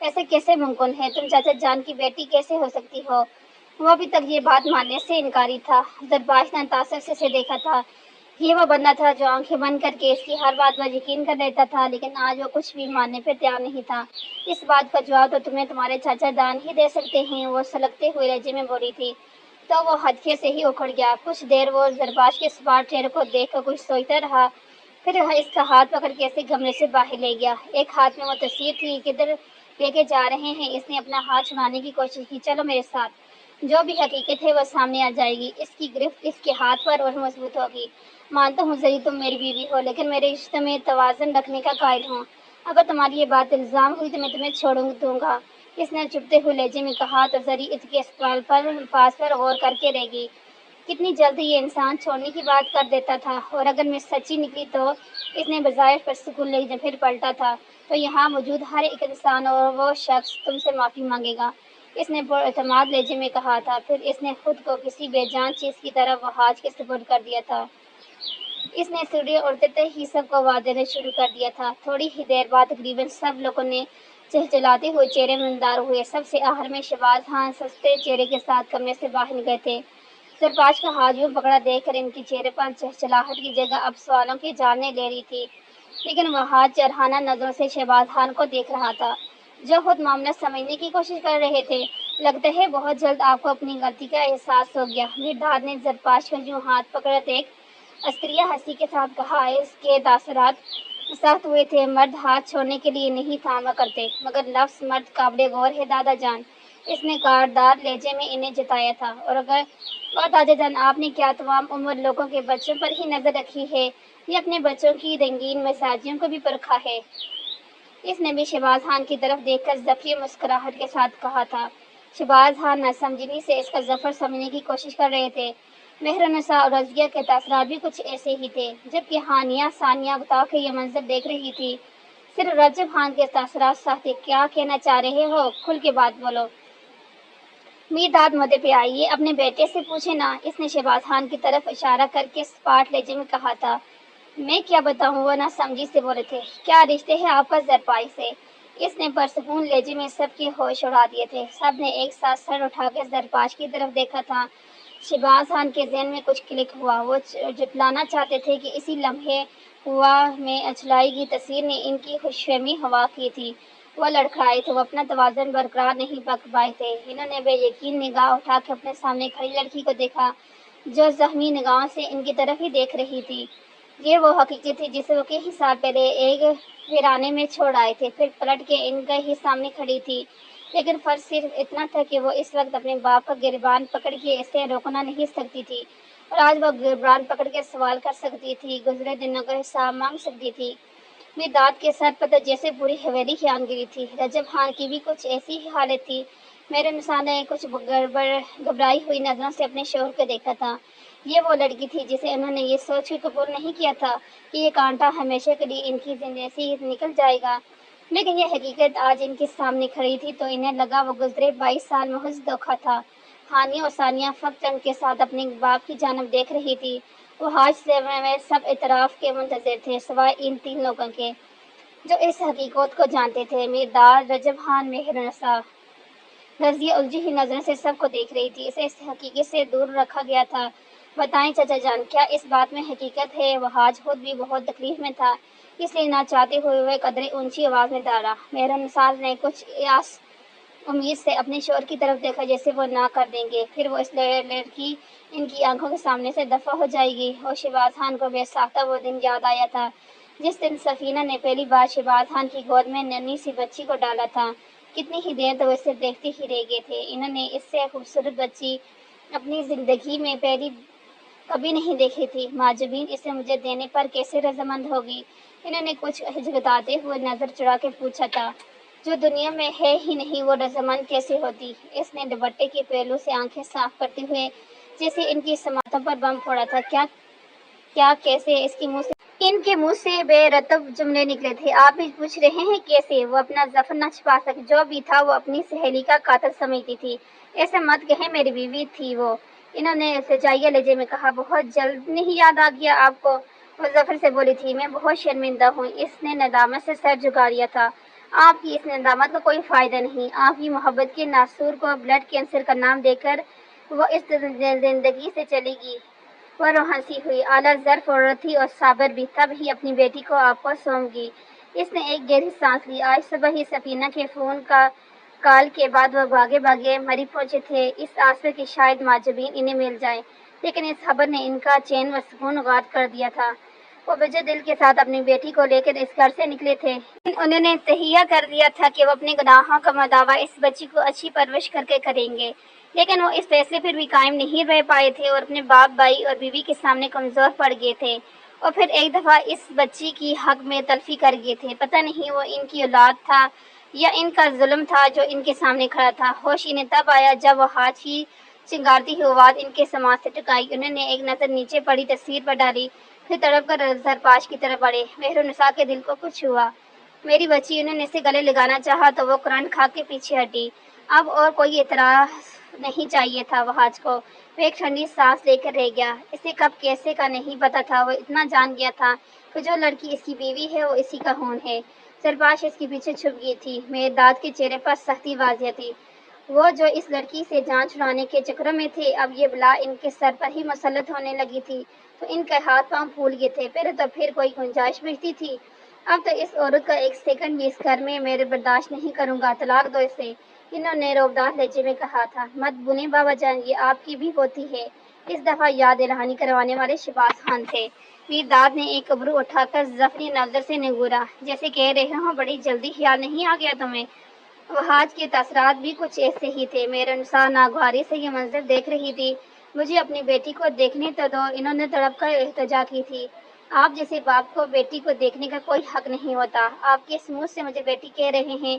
ایسے کیسے ممکن ہے؟ تم چاچا جان کی بیٹی کیسے ہو سکتی ہو؟ وہ ابھی تک یہ بات ماننے سے انکاری تھا۔ زرباش نے تاثر سے اسے دیکھا تھا۔ یہ وہ بندہ تھا جو آنکھیں بند کر کے اس کی ہر بات پر یقین کر لیتا تھا، لیکن آج وہ کچھ بھی ماننے پہ تیار نہیں تھا۔ اس بات کا جواب تو تمہیں تمہارے چاچا جان ہی دے سکتے ہیں، وہ سلگتے ہوئے لہجے میں بولی تھی۔ تو وہ ہتھیے سے ہی اکھڑ گیا۔ کچھ دیر وہ زرباش کے اسمارٹ چہرے کو دیکھ کر کچھ سوچتا رہا، پھر وہ اس کا ہاتھ پکڑ کے اسے کمرے سے باہر لے گیا۔ ایک ہاتھ میں وہ تصویر تھی، کدھر لے کے جا رہے ہیں؟ اس نے اپنا ہاتھ چھڑانے کی کوشش کی۔ چلو میرے ساتھ، جو بھی حقیقت ہے وہ سامنے آ جائے گی۔ اس کی گرفت اس کے ہاتھ پر اور مضبوط ہوگی۔ مانتا ہوں ذری تم میری بیوی ہو، لیکن میرے رشتے میں توازن رکھنے کا قائل ہوں۔ اگر تمہاری یہ بات الزام ہوئی تو میں تمہیں چھوڑ دوں گا، اس نے چپتے ہوئے لہجے میں کہا۔ تو ذری اس کے الفاظ پر غور کر کے رہ گئی۔ کتنی جلدی یہ انسان چھوڑنے کی بات کر دیتا تھا، اور اگر میں سچی نکلی تو؟ اس نے بظاہر پرسکون لہجے پھر پلٹا تھا۔ تو یہاں موجود ہر ایک انسان اور وہ شخص تم سے معافی مانگے گا، اس نے پر اعتماد لہجے میں کہا تھا۔ پھر اس نے خود کو کسی بے جان چیز کی طرح وحاج کے سپرد کر دیا تھا۔ اس نے سیڑھیاں اترتے ہی سب کو آواز دینا شروع کر دیا تھا۔ تھوڑی ہی دیر بعد تقریباً سب لوگوں نے چہچہاتے ہوئے چہرے نمودار ہوئے۔ سب سے آخر میں شہباز خان سستے چہرے کے ساتھ کمرے سے باہر نکلے تھے۔ زرباش کا ہاتھ یوں پکڑا دیکھ کر ان کے چہرے پر چہچہاہٹ کی جگہ اب سوالوں کی جالیں لے رہی تھی، لیکن وہ ہاتھ جرحانہ نظروں سے شہباز خان کو دیکھ رہا تھا، جو خود معاملہ سمجھنے کی کوشش کر رہے تھے۔ لگتا ہے بہت جلد آپ کو اپنی غلطی کا احساس ہو گیا، مرداد نے زرباش کا یوں ہاتھ پکڑا دیکھ استریہ ہنسی کے ساتھ کہا۔ اس کے تاثرات سخت ہوئے تھے۔ مرد ہاتھ چھوڑنے کے لیے نہیں تھاما کرتے، مگر لفظ مرد قابل غور ہے دادا جان، اس نے کارڈار لہجے میں انہیں جتایا تھا۔ اور دادا جان، آپ نے کیا تمام عمر لوگوں کے بچوں پر ہی نظر رکھی ہے یا اپنے بچوں کی رنگین مزاجیوں کو بھی پرکھا ہے؟ اس نے بھی شہباز خان کی طرف دیکھ کر ذفی مسکراہٹ کے ساتھ کہا تھا۔ شہباز خان ناسمجھی سے اس کا ظفر سمجھنے کی کوشش کر رہے تھے۔ مہرالنساء اور رضیہ کے تاثرات بھی کچھ ایسے ہی تھے۔ جبکہ ہانیہ ثانیہ اغتا کے یہ منظر دیکھ رہی تھی، صرف رجب خان کے تاثرات سخت تھے۔ کیا کہنا چاہ رہے ہو؟ کھل کے بات بولو۔ مرداد مدعے پہ آئی، یہ اپنے بیٹے سے پوچھے نا، اس نے شہباز خان کی طرف اشارہ کر کے سپاٹ لہجے میں کہا تھا۔ میں کیا بتاؤں، وہ ناسمجھی سے بولے تھے۔ کیا رشتے ہیں آپ کا زرباش سے؟ اس نے پرسکون لہجے میں سب کے ہوش اڑا دیے تھے۔ سب نے ایک ساتھ سر اٹھا کے زرباش کی طرف دیکھا تھا۔ شہباز خان کے ذہن میں کچھ کلک ہوا۔ وہ جتلانا چاہتے تھے کہ اسی لمحے ہوا میں اچھلائی کی تصویر نے ان کی خوش فہمی ہوا کی تھی۔ وہ لڑکھڑائے تھے، وہ اپنا توازن برقرار نہیں رکھ پائے تھے۔ انہوں نے بے یقین نگاہ اٹھا کے اپنے سامنے کھڑی لڑکی کو دیکھا، جو زخمی نگاہوں سے ان کی طرف ہی دیکھ رہی تھی۔ یہ وہ حقیقت تھی جسے وہ کئی سال پہلے ایک ویرانے میں چھوڑ آئے تھے، پھر پلٹ کے ان کے ہی سامنے کھڑی تھی۔ لیکن فرق صرف اتنا تھا کہ وہ اس وقت اپنے باپ کا گریبان پکڑ کے اسے روکنا نہیں سکتی تھی، اور آج وہ گریبان پکڑ کے سوال کر سکتی تھی، گزرے دنوں کا حساب مانگ سکتی تھی۔ مرداد کے سر پر تو جیسے پوری حویلی ہی آن گری تھی۔ رجب خان کی بھی کچھ ایسی ہی حالت تھی۔ میرے نساء نے کچھ گھبرائی ہوئی نظروں سے اپنے شوہر کو دیکھا تھا۔ یہ وہ لڑکی تھی جسے انہوں نے یہ سوچ کے قبول نہیں کیا تھا کہ یہ کانٹا ہمیشہ کے لیے ان کی زندگی سے نکل جائے گا، لیکن یہ حقیقت آج ان کے سامنے کھڑی تھی تو انہیں لگا وہ گزرے 22 سال محض دھوکہ تھا۔ ہانیہ اور ثانیہ فقط ان کے ساتھ اپنے باپ کی جانب دیکھ رہی تھی۔ وہ حاج سے میں سب اعتراف کے منتظر تھے، سوائے ان 3 لوگوں کے جو اس حقیقت کو جانتے تھے، مرداد، رجب خان، مہرالنساء۔ رضیہ الجھی ہوئی نظروں سے سب کو دیکھ رہی تھی، اسے اس حقیقت سے دور رکھا گیا تھا۔ بتائیں چچا جان، کیا اس بات میں حقیقت ہے؟ وہ حاج خود بھی بہت تکلیف میں تھا، اس لیے نہ چاہتے ہوئے وہ قدرے اونچی آواز میں ڈالا۔ مہرالنساء نے کچھ آس امید سے اپنے شوہر کی طرف دیکھا، جیسے وہ نہ کر دیں گے، پھر وہ اس لڑکی ان کی آنکھوں کے سامنے سے دفع ہو جائے گی۔ اور شہباز خان کو بے ساختہ وہ دن یاد آیا تھا جس دن سفینہ نے پہلی بار شہباز خان کی گود میں ننھی سی بچی کو ڈالا تھا۔ کتنی ہی دیر تو وہ اسے دیکھتے ہی رہ گئے تھے۔ انہوں نے اس سے خوبصورت بچی اپنی زندگی میں کبھی نہیں دیکھی تھی۔ معجبین، اسے مجھے دینے پر کیسے رضامند ہوگی؟ انہوں نے کچھ ہچکچاتے ہوئے نظر چڑھا کے پوچھا تھا۔ جو دنیا میں ہے ہی نہیں وہ رضامند کیسے ہوتی؟ اس نے دوپٹے کے پہلو سے آنکھیں صاف کرتے ہوئے جیسے ان کی سماعتوں پر بم پھوڑا تھا۔ کیا کیسے؟ ان کے منہ سے بے رتب جملے نکلے تھے۔ آپ بھی پوچھ رہے ہیں کیسے؟ وہ اپنا ظفر نہ چھپا سکی۔ جو بھی تھا وہ اپنی سہیلی کا قاتل سمجھتی تھی۔ ایسے مت کہیں، میری بیوی تھی وہ، انہوں نے التجائیہ لہجے میں کہا۔ بہت جلد نہیں یاد آ گیا آپ کو؟ وہ ظفر سے بولی تھی۔ میں بہت شرمندہ ہوں، اس نے ندامت سے سر جھکا لیا تھا۔ آپ کی اس ندامت کا کوئی فائدہ نہیں۔ آپ کی محبت کے ناسور کو بلڈ کینسر کا نام دے کر وہ اس زندگی سے چلے گی۔ وہ ہنسی ہوئی، اعلیٰ ظرف عورت تھی اور صابر بھی، تب ہی اپنی بیٹی کو آپ کو سونپ گی۔ اس نے ایک گہری سانس لی۔ آج صبح ہی سفینہ کے فون کا کال کے بعد وہ بھاگے بھاگے مری پہنچے تھے، اس آس پر کہ شاید ماجبین انہیں مل جائیں، لیکن اس خبر نے ان کا چین و سکون غارت کر دیا تھا۔ وہ بجے دل کے ساتھ اپنی بیٹی کو لے کر اس گھر سے نکلے تھے۔ انہوں نے تہیہ کر دیا تھا کہ وہ اپنے گناہوں کا مداوع اس بچی کو اچھی پرورش کر کے کریں گے، لیکن وہ اس فیصلے پر بھی قائم نہیں رہ پائے تھے اور اپنے باپ، بھائی اور بیوی کے سامنے کمزور پڑ گئے تھے، اور پھر ایک دفعہ اس بچی کی حق میں تلفی کر گئے تھے۔ پتہ نہیں وہ ان کی اولاد تھا یا ان کا ظلم تھا جو ان کے سامنے کھڑا تھا۔ ہوش انہیں تب آیا جب وہ ہاتھ ہی چنگارتی ہوئی آواز ان کے سماعت سے ٹکرائی۔ انہوں نے ایک نظر نیچے پڑی تصویر پر ڈالی، پھر تڑپ کر زرپاش کی طرف بڑھے۔ مہرالنساء کے دل کو کچھ ہوا۔ میری بچی، انہوں نے اسے گلے لگانا چاہا تو وہ کرنٹ کھا کے پیچھے ہٹی۔ اب اور کوئی اعتراض نہیں چاہیے تھا وہاج کو۔ وہ ایک ٹھنڈی سانس لے کر رہ گیا۔ اسے کب کیسے کا نہیں پتا تھا، وہ اتنا جان گیا تھا کہ جو لڑکی اس کی بیوی ہے وہ اسی کا خون ہے۔ زرپاش اس کے پیچھے چھپ گئی تھی۔ مہرداد کے چہرے پر سختی واضح تھی۔ وہ جو اس لڑکی سے جان چھڑانے کے چکر میں تھے، اب یہ بلا ان کے سر پر ہی مسلط ہونے لگی تھی تو ان کے ہاتھ پاؤں پھول گئے تھے۔ پھر کوئی گنجائش بچتی تھی؟ اب تو اس عورت کا ایک سیکنڈ بھی اس گھر میں میں برداشت نہیں کروں گا، طلاق دو اسے، انہوں نے روبدار لہجے میں کہا تھا۔ مت بنیں بابا جان، یہ آپ کی بھی ہوتی ہے۔ اس دفعہ یاد دہانی کروانے والے شہباز خان تھے۔ مہرداد نے ایک ابرو اٹھا کر زفری نظر سے نگورا، جیسے کہہ رہے ہوں بڑی جلدی خیال نہیں آ گیا تمہیں؟ وہاج کے تاثرات بھی کچھ ایسے ہی تھے۔ مہرالنساء ناگواری سے یہ منظر دیکھ رہی تھی۔ مجھے اپنی بیٹی کو دیکھنے تو دو، انہوں نے تڑپ کر التجا کی تھی۔ آپ جیسے باپ کو بیٹی کو دیکھنے کا کوئی حق نہیں ہوتا۔ آپ کس منہ سے مجھے بیٹی کہہ رہے ہیں؟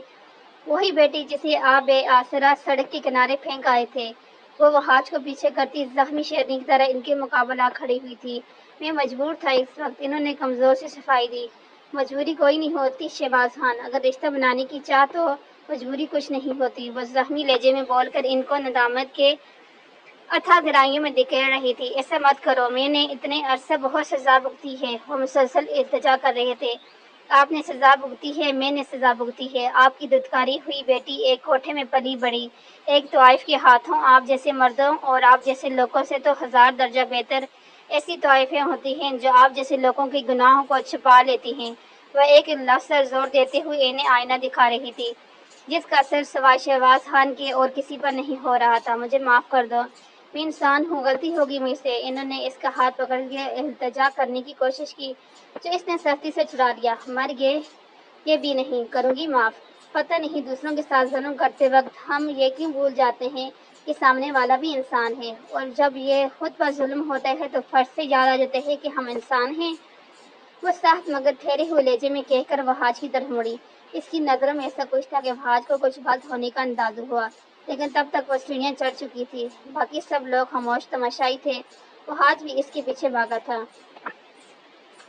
وہی بیٹی جسے آپ بے آسرا سڑک کے کنارے پھینک آئے تھے۔ وہ وہاج کو پیچھے کرتی زخمی شیرنی کی طرح ان کے مقابلہ کھڑی ہوئی تھی۔ میں مجبور تھا اس وقت، انہوں نے کمزور سے صفائی دی۔ مجبوری کوئی نہیں ہوتی شہباز خان، اگر رشتہ بنانے کی چاہ تو مجبوری کچھ نہیں ہوتی، وہ زخمی لہجے میں بول کر ان کو ندامت کے اتھاہ گہرائیوں میں دھکیل رہی تھی۔ ایسا مت کرو، میں نے اتنے عرصے بہت سزا بھگتی ہے۔ وہ مسلسل التجا کر رہے تھے۔ آپ نے سزا بھگتی ہے، میں نے سزا بھگتی ہے۔ آپ کی دھتکاری ہوئی بیٹی ایک کوٹھے میں پلی بڑھی، ایک طائف کے ہاتھوں۔ آپ جیسے مردوں اور آپ جیسے لوگوں سے تو ہزار درجہ بہتر ایسی طائفیں ہوتی ہیں جو آپ جیسے لوگوں کے گناہوں کو چھپا لیتی ہیں۔ وہ ایک لفظ پر زور دیتے ہوئے انہیں آئینہ دکھا رہی تھی جس کا اثر سوائے شہباز خان کے اور کسی پر نہیں ہو رہا تھا۔ مجھے معاف کر دو، میں انسان ہوں، غلطی ہوگی مجھ سے۔ انہوں نے اس کا ہاتھ پکڑ کے التجا کرنے کی کوشش کی جو اس نے سختی سے چھڑا دیا۔ مر گئے، یہ بھی نہیں کروں گی معاف۔ پتہ نہیں دوسروں کے ساتھ ظلم کرتے وقت ہم یہ کیوں بھول جاتے ہیں کہ سامنے والا بھی انسان ہے، اور جب یہ خود پر ظلم ہوتا ہے تو فرض سے یاد آ جاتا ہے کہ ہم انسان ہیں۔ وہ سخت مگر ٹھہرے ہوئے لہجے میں کہہ کر وہاج کی طرف مڑی۔ اس کی نظروں میں ایسا کچھ تھا کہ وہاج کو کچھ غلط ہونے کا اندازہ ہوا، لیکن تب تک وہ سیڑھیاں چڑھ چکی تھی۔ باقی سب لوگ خاموش تماشائی تھے۔ وہاج بھی اس کے پیچھے بھاگا تھا۔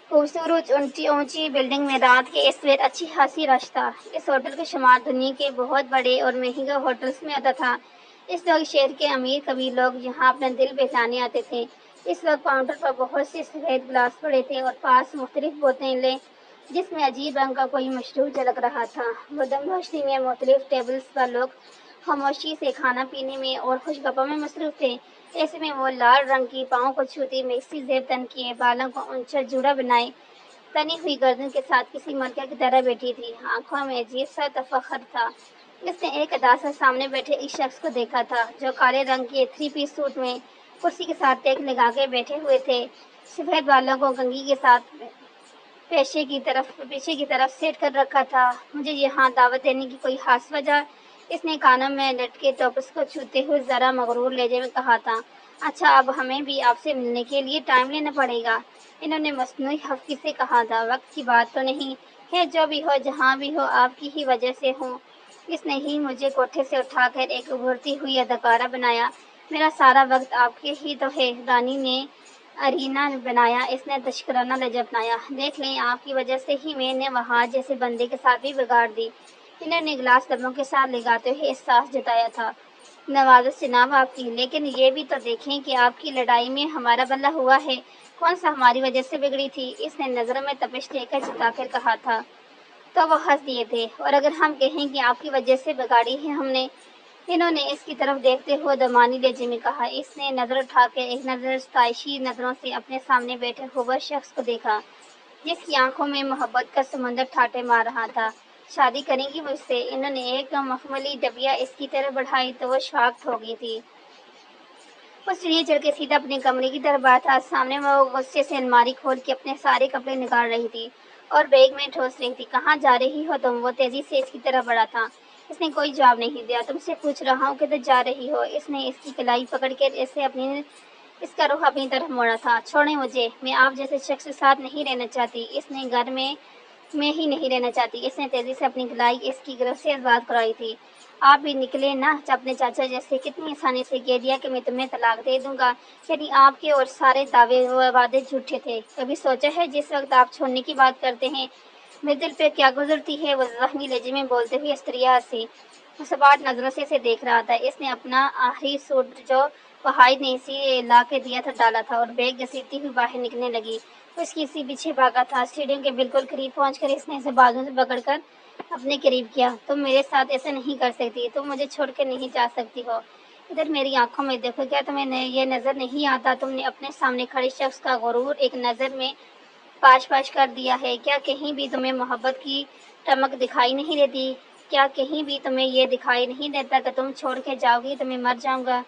خوبصورت اونچی اونچی بلڈنگ میں رات کے اس وقت اچھی خاصی رش تھا۔ اس ہوٹل کا شمار دنیا کے بہت بڑے اور مہنگے ہوٹلز میں ہوتا تھا۔ اس وقت شہر کے امیر کبیر لوگ یہاں اپنا دل بہلانے آتے تھے۔ اس وقت کاؤنٹر پر بہت سے سفید گلاس پڑے تھے اور پاس مختلف بوتلیں جس میں عجیب رنگ کا کوئی مشروب جھلک رہا تھا۔ مدھم روشنی میں مختلف ٹیبلز پر لوگ خاموشی سے کھانا پینے میں اور خوش گپوں میں مصروف تھے۔ ایسے میں وہ لال رنگ کی پاؤں کو چھوتی میکسی زیب تن کیے، بالوں کو اونچا جوڑا بنائے، تنی ہوئی گردن کے ساتھ کسی ملکہ کی طرح بیٹھی تھی۔ آنکھوں میں عجیب سا تفکر تھا۔ اس نے ایک ادا سے سامنے بیٹھے ایک شخص کو دیکھا تھا جو کالے رنگ کے 3 پیس سوٹ میں کرسی کے ساتھ ٹیک لگا کے بیٹھے ہوئے تھے، سفید بالوں کو کنگھی کے ساتھ پیچھے کی طرف سیٹ کر رکھا تھا۔ مجھے یہاں دعوت دینے کی کوئی خاص وجہ؟ اس نے کانوں میں لٹکے ٹوپس کو چھوتے ہوئے ذرا مغرور لہجے میں کہا تھا۔ اچھا، اب ہمیں بھی آپ سے ملنے کے لیے ٹائم لینا پڑے گا، انہوں نے مصنوعی خفگی سے کہا تھا۔ وقت کی بات تو نہیں ہے، جو بھی ہو جہاں بھی ہو آپ کی ہی وجہ سے ہوں۔ اس نے ہی مجھے کوٹھے سے اٹھا کر ایک ابھرتی ہوئی اداکارہ بنایا، میرا سارا وقت آپ کے ہی تو ہے، رانی نے ارینا بنایا، اس نے تشکرانہ لہجہ اپنایا۔ دیکھ لیں، آپ کی وجہ سے ہی میں نے وہاج جیسے بندے کے ساتھ بھی بگاڑ دی، انہوں نے گلاس لبوں کے ساتھ لگاتے ہوئے احساس جتایا تھا۔ نوازش جناب آپ کی، لیکن یہ بھی تو دیکھیں کہ آپ کی لڑائی میں ہمارا بھلا ہوا ہے، کون سا ہماری وجہ سے بگڑی تھی؟ اس نے نظروں میں تپش لے کر جتا کر کہا تھا۔ تو وہ ہنس دیے تھے۔ اور اگر ہم کہیں کہ آپ کی وجہ سے بگاڑی ہے ہم نے، انہوں نے اس کی طرف دیکھتے ہوئے درمیانی لہجے میں کہا۔ اس نے نظر اٹھا کے ایک نظر ستائشی نظروں سے اپنے سامنے بیٹھے ہوئے شخص کو دیکھا جس کی آنکھوں میں محبت کا سمندر ٹھاٹے مار رہا تھا۔ شادی کریں گی مجھ سے؟ انہوں نے ایک مخملی ڈبیا اس کی طرف بڑھائی تو وہ شاکڈ ہو گئی تھی۔ وہ سیڑھیاں چڑھ کے سیدھا اپنے کمرے کی طرف بڑھا تھا۔ سامنے وہ غصے سے الماری کھول کے اپنے سارے کپڑے نکال رہی تھی اور بیگ میں ٹھوس رہی تھی۔ کہاں جا رہی ہو تم؟ وہ تیزی سے اس کی طرف بڑھا تھا۔ اس نے کوئی جواب نہیں دیا۔ تم سے پوچھ رہا ہوں کدھر جا رہی ہو؟ اس نے اس کی کلائی پکڑ کے اس کا رخ اپنی طرف موڑا تھا۔ چھوڑیں مجھے، میں آپ جیسے شخص کے ساتھ نہیں رہنا چاہتی۔ اس نے گھر میں ہی نہیں رہنا چاہتی۔ اس نے تیزی سے اپنی کلائی اس کی گرفت سے آزاد کرائی تھی۔ آپ بھی نکلے نا اپنے چاچا جیسے، کتنی آسانی سے کہہ دیا کہ میں تمہیں طلاق دے دوں گا، یعنی آپ کے اور سارے دعوے و وعدے جھوٹے تھے۔ کبھی سوچا ہے جس وقت آپ چھوڑنے کی بات کرتے ہیں میرے دل پہ کیا گزرتی ہے؟ وہ زخمی لہجے میں بولتے ہوئے استریا ہنسی۔ وہ سپاٹ نظروں سے اسے دیکھ رہا تھا۔ اس نے اپنا آخری سوٹ جو وحائد نے اسی لا کے دیا تھا ڈالا تھا اور بیگ گھسیٹتی ہوئی باہر نکلنے لگی۔ اس کی اسی پیچھے بھاگا تھا۔ سیڑھیوں کے بالکل قریب پہنچ کر اس نے اسے بازو سے پکڑ کر اپنے قریب کیا۔ تم میرے ساتھ ایسا نہیں کر سکتی، تم مجھے چھوڑ کے نہیں جا سکتی ہو۔ ادھر میری آنکھوں میں دیکھو، کیا تمہیں یہ نظر نہیں آتا تم نے اپنے سامنے کھڑے شخص کا غرور ایک نظر میں پاش کر دیا ہے؟ کیا کہیں بھی تمہیں محبت کی ٹمک دکھائی نہیں دیتی؟ کیا کہیں بھی تمہیں یہ دکھائی نہیں دیتا کہ تم چھوڑ کے جاؤ گی تو میں مر جاؤں گا؟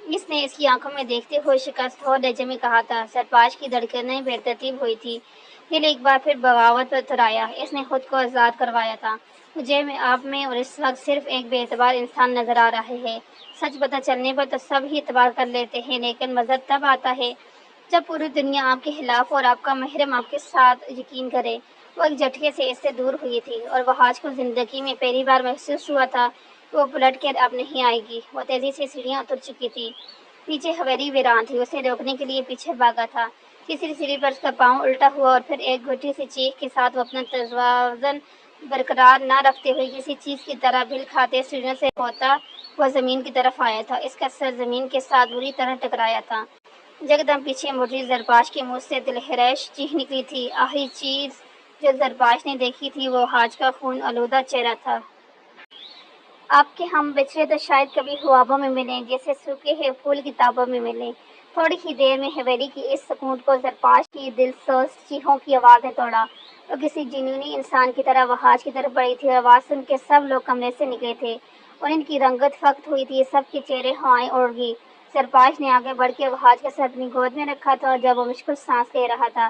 اس نے اس کی آنکھوں میں دیکھتے ہوئے شکست ہو لہجے میں کہا تھا۔ سرپاش کی دھڑکنیں بے ترتیب ہوئی تھی۔ دل ایک بار پھر بغاوت پر اترایا۔ اس نے خود کو آزاد کروایا تھا۔ مجھے آپ میں اور اس وقت صرف ایک بے اعتبار انسان نظر آ رہا ہے۔ سچ پتہ چلنے پر تو سب ہی اعتبار کر لیتے ہیں، لیکن مزہ تب آتا ہے جب پوری دنیا آپ کے خلاف اور آپ کا محرم آپ کے ساتھ یقین کرے۔ وہ ایک جھٹکے سے اس سے دور ہوئی تھی اور وہ آج کو زندگی میں پہلی بار محسوس ہوا تھا کہ وہ پلٹ کر اب نہیں آئے گی۔ وہ تیزی سے سیڑھیاں اتر چکی تھی۔ پیچھے حویلی ویران تھی۔ اسے روکنے کے لیے پیچھے بھاگا تھا۔ تیسری سیڑھی پر اس کا پاؤں الٹا ہوا اور پھر ایک گھٹی سی چیخ کے ساتھ وہ اپنا توازن برقرار نہ رکھتے ہوئے کسی چیز کی طرح بل کھاتے سیڑھیوں سے ہوتا وہ زمین کی طرف آیا تھا۔ اس کا سر زمین کے ساتھ بری طرح ٹکرایا تھا۔ یکدم پیچھے مڑی زرپاش کے منہ سے دلہرش چیخ نکلی تھی۔ آخری چیز جو زرپاش نے دیکھی تھی وہ حاج کا خون آلودہ چہرہ تھا۔ آپ کے ہم بچھڑے تو شاید کبھی خوابوں میں ملیں، جیسے سوکھے ہوئے پھول کتابوں میں ملیں۔ تھوڑی ہی دیر میں حویلی کی اس سکون کو زرپاش کی دلسوز چیخوں کی آواز نے توڑا۔ وہ کسی جنونی انسان کی طرح وحاج کی طرف بڑھی تھی اور آواز سن کے سب لوگ کمرے سے نکلے تھے اور ان کی رنگت فقط ہوئی تھی۔ سب کے چہرے ہوائیں اڑ گئی۔ زرپاش نے آگے بڑھ کے وحاج کا سر اپنی گود میں رکھا تھا اور جب وہ مشکل سانس لے رہا تھا،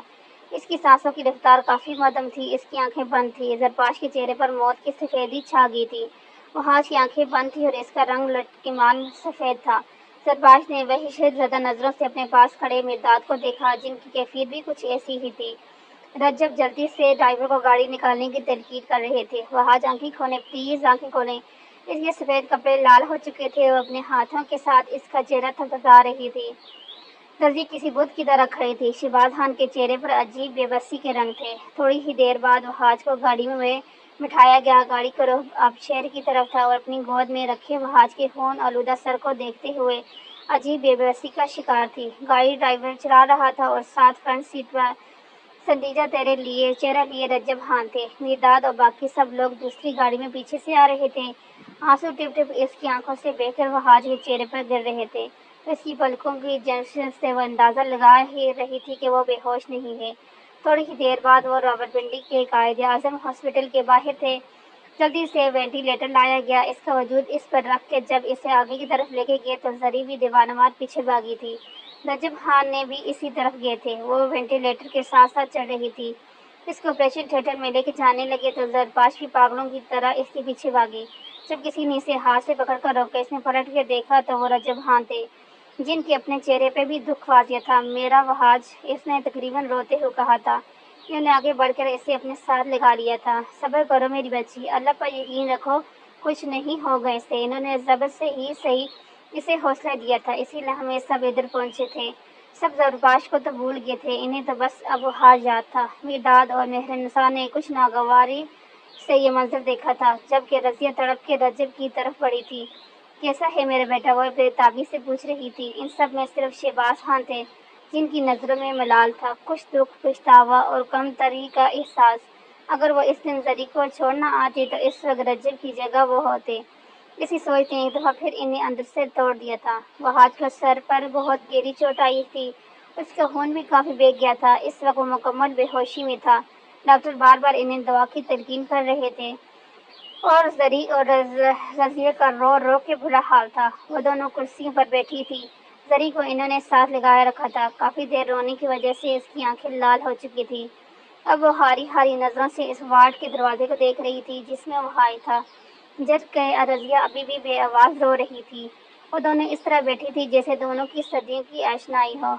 اس کی سانسوں کی رفتار کافی مدھم تھی۔ اس کی آنکھیں بند تھیں۔ زرپاش کے چہرے پر موت کی سفیدی چھا گئی تھی۔ وحاج کی آنکھیں بند تھیں اور اس کا رنگ لٹکمان سفید تھا۔ زرپاش نے وحشت زدہ نظروں سے اپنے پاس کھڑے مرداد کو دیکھا جن کی کیفیت بھی کچھ ایسی ہی تھی۔ رجب جلدی سے ڈرائیور کو گاڑی نکالنے کی تلقین کر رہے تھے۔ وحاج آنکھیں کھولیں، پلیز آنکھیں کھولیں۔ اس کے سفید کپڑے لال ہو چکے تھے۔ وہ اپنے ہاتھوں کے ساتھ اس کا چہرہ تھپکا رہی تھی۔ درزی کسی بت کی طرح کھڑے تھے۔ شہباز خان کے چہرے پر عجیب بے بسی کے رنگ تھے۔ تھوڑی ہی دیر بعد وحاج کو گاڑی میں بٹھایا گیا۔ گاڑی کا رخ اب شہر کی طرف تھا اور اپنی گود میں رکھے وحاج کے خون آلودہ سر کو دیکھتے ہوئے عجیب بے بسی کا شکار تھی۔ گاڑی ڈرائیور چلا رہا تھا اور ساتھ فرنٹ سیٹ پر سندیجہ چہرہ لیے رجب خان تھے۔ مرداد اور باقی سب لوگ دوسری گاڑی میں پیچھے سے آ رہے تھے۔ آنسو ٹپ ٹپ اس کی آنکھوں سے بہہ کر وحاج کے چہرے پر گر رہے تھے۔ اس کی پلکوں کی جنشن سے وہ اندازہ لگا ہی رہی تھی کہ وہ بے ہوش نہیں ہے۔ تھوڑی ہی دیر بعد وہ راولپنڈی کے قائد اعظم ہاسپٹل کے باہر تھے۔ جلدی سے وینٹیلیٹر لایا گیا۔ اس کا وجود اس پر رکھ کے جب اسے آگے کی طرف لے کے گئے تو زری بھی دیوانہ وار پیچھے بھاگی تھی۔ رجب خان نے بھی اسی طرف گئے تھے۔ وہ وینٹیلیٹر کے ساتھ ساتھ چڑھ رہی تھی۔ اس کو آپریشن تھیٹر میں لے کے جانے لگے تو زرپاش بھی پاگلوں کی طرح اس کے پیچھے بھاگی۔ جب کسی نے اسے ہاتھ سے پکڑ کر روکا، اس نے پلٹ کے دیکھا تو وہ رجب خان تھے جن کے اپنے چہرے پہ بھی دکھ واضح تھا۔ میرا وحاج، اس نے تقریباً روتے ہوئے کہا تھا۔ انہوں نے آگے بڑھ کر اسے اپنے ساتھ لگا لیا تھا۔ صبر کرو میری بچی، اللہ پر یقین رکھو، کچھ نہیں ہوگا اسے۔ انہوں نے ضبط سے ہی صحیح اسے حوصلہ دیا تھا۔ اسی لمحے سب ادھر پہنچے تھے۔ سب زرپاش کو تو بھول گئے تھے، انہیں تو بس اب وحاج یاد تھا۔ مرداد اور مہرنسا نے کچھ ناگواری سے یہ منظر دیکھا تھا جبکہ رضیہ تڑپ کے رجب کی طرف بڑھی تھی۔ کیسا ہے میرا بیٹا؟ وہ بےتابی سے پوچھ رہی تھی۔ ان سب میں صرف شہباز خان تھے جن کی نظروں میں ملال تھا، کچھ دکھ، پچھتاوا اور کمتری کا احساس۔ اگر وہ اس دن زری کو چھوڑنا آتی تو اس وقت رجب کی جگہ وہ ہوتے۔ اسی سوچ نے ایک دفعہ پھر انہیں اندر سے توڑ دیا تھا۔ وحاج کو سر پر بہت گہری چوٹ آئی تھی، اس کا خون بھی کافی بہہ گیا تھا۔ اس وقت وہ مکمل بے ہوشی میں تھا۔ ڈاکٹر بار بار انہیں دعا کی تلقین کر رہے تھے اور زری اور رضیہ کا رو رو کے برا حال تھا۔ وہ دونوں کرسیوں پر بیٹھی تھی۔ زری کو انہوں نے ساتھ لگائے رکھا تھا۔ کافی دیر رونے کی وجہ سے اس کی آنکھیں لال ہو چکی تھی۔ اب وہ ہاری ہاری نظروں سے اس وارڈ کے دروازے کو دیکھ رہی تھی جس میں وہ آئی تھا، جبکہ رضیہ ابھی بھی بے آواز رو رہی تھی۔ وہ دونوں اس طرح بیٹھی تھی جیسے دونوں کی صدیوں کی آشنائی ہو۔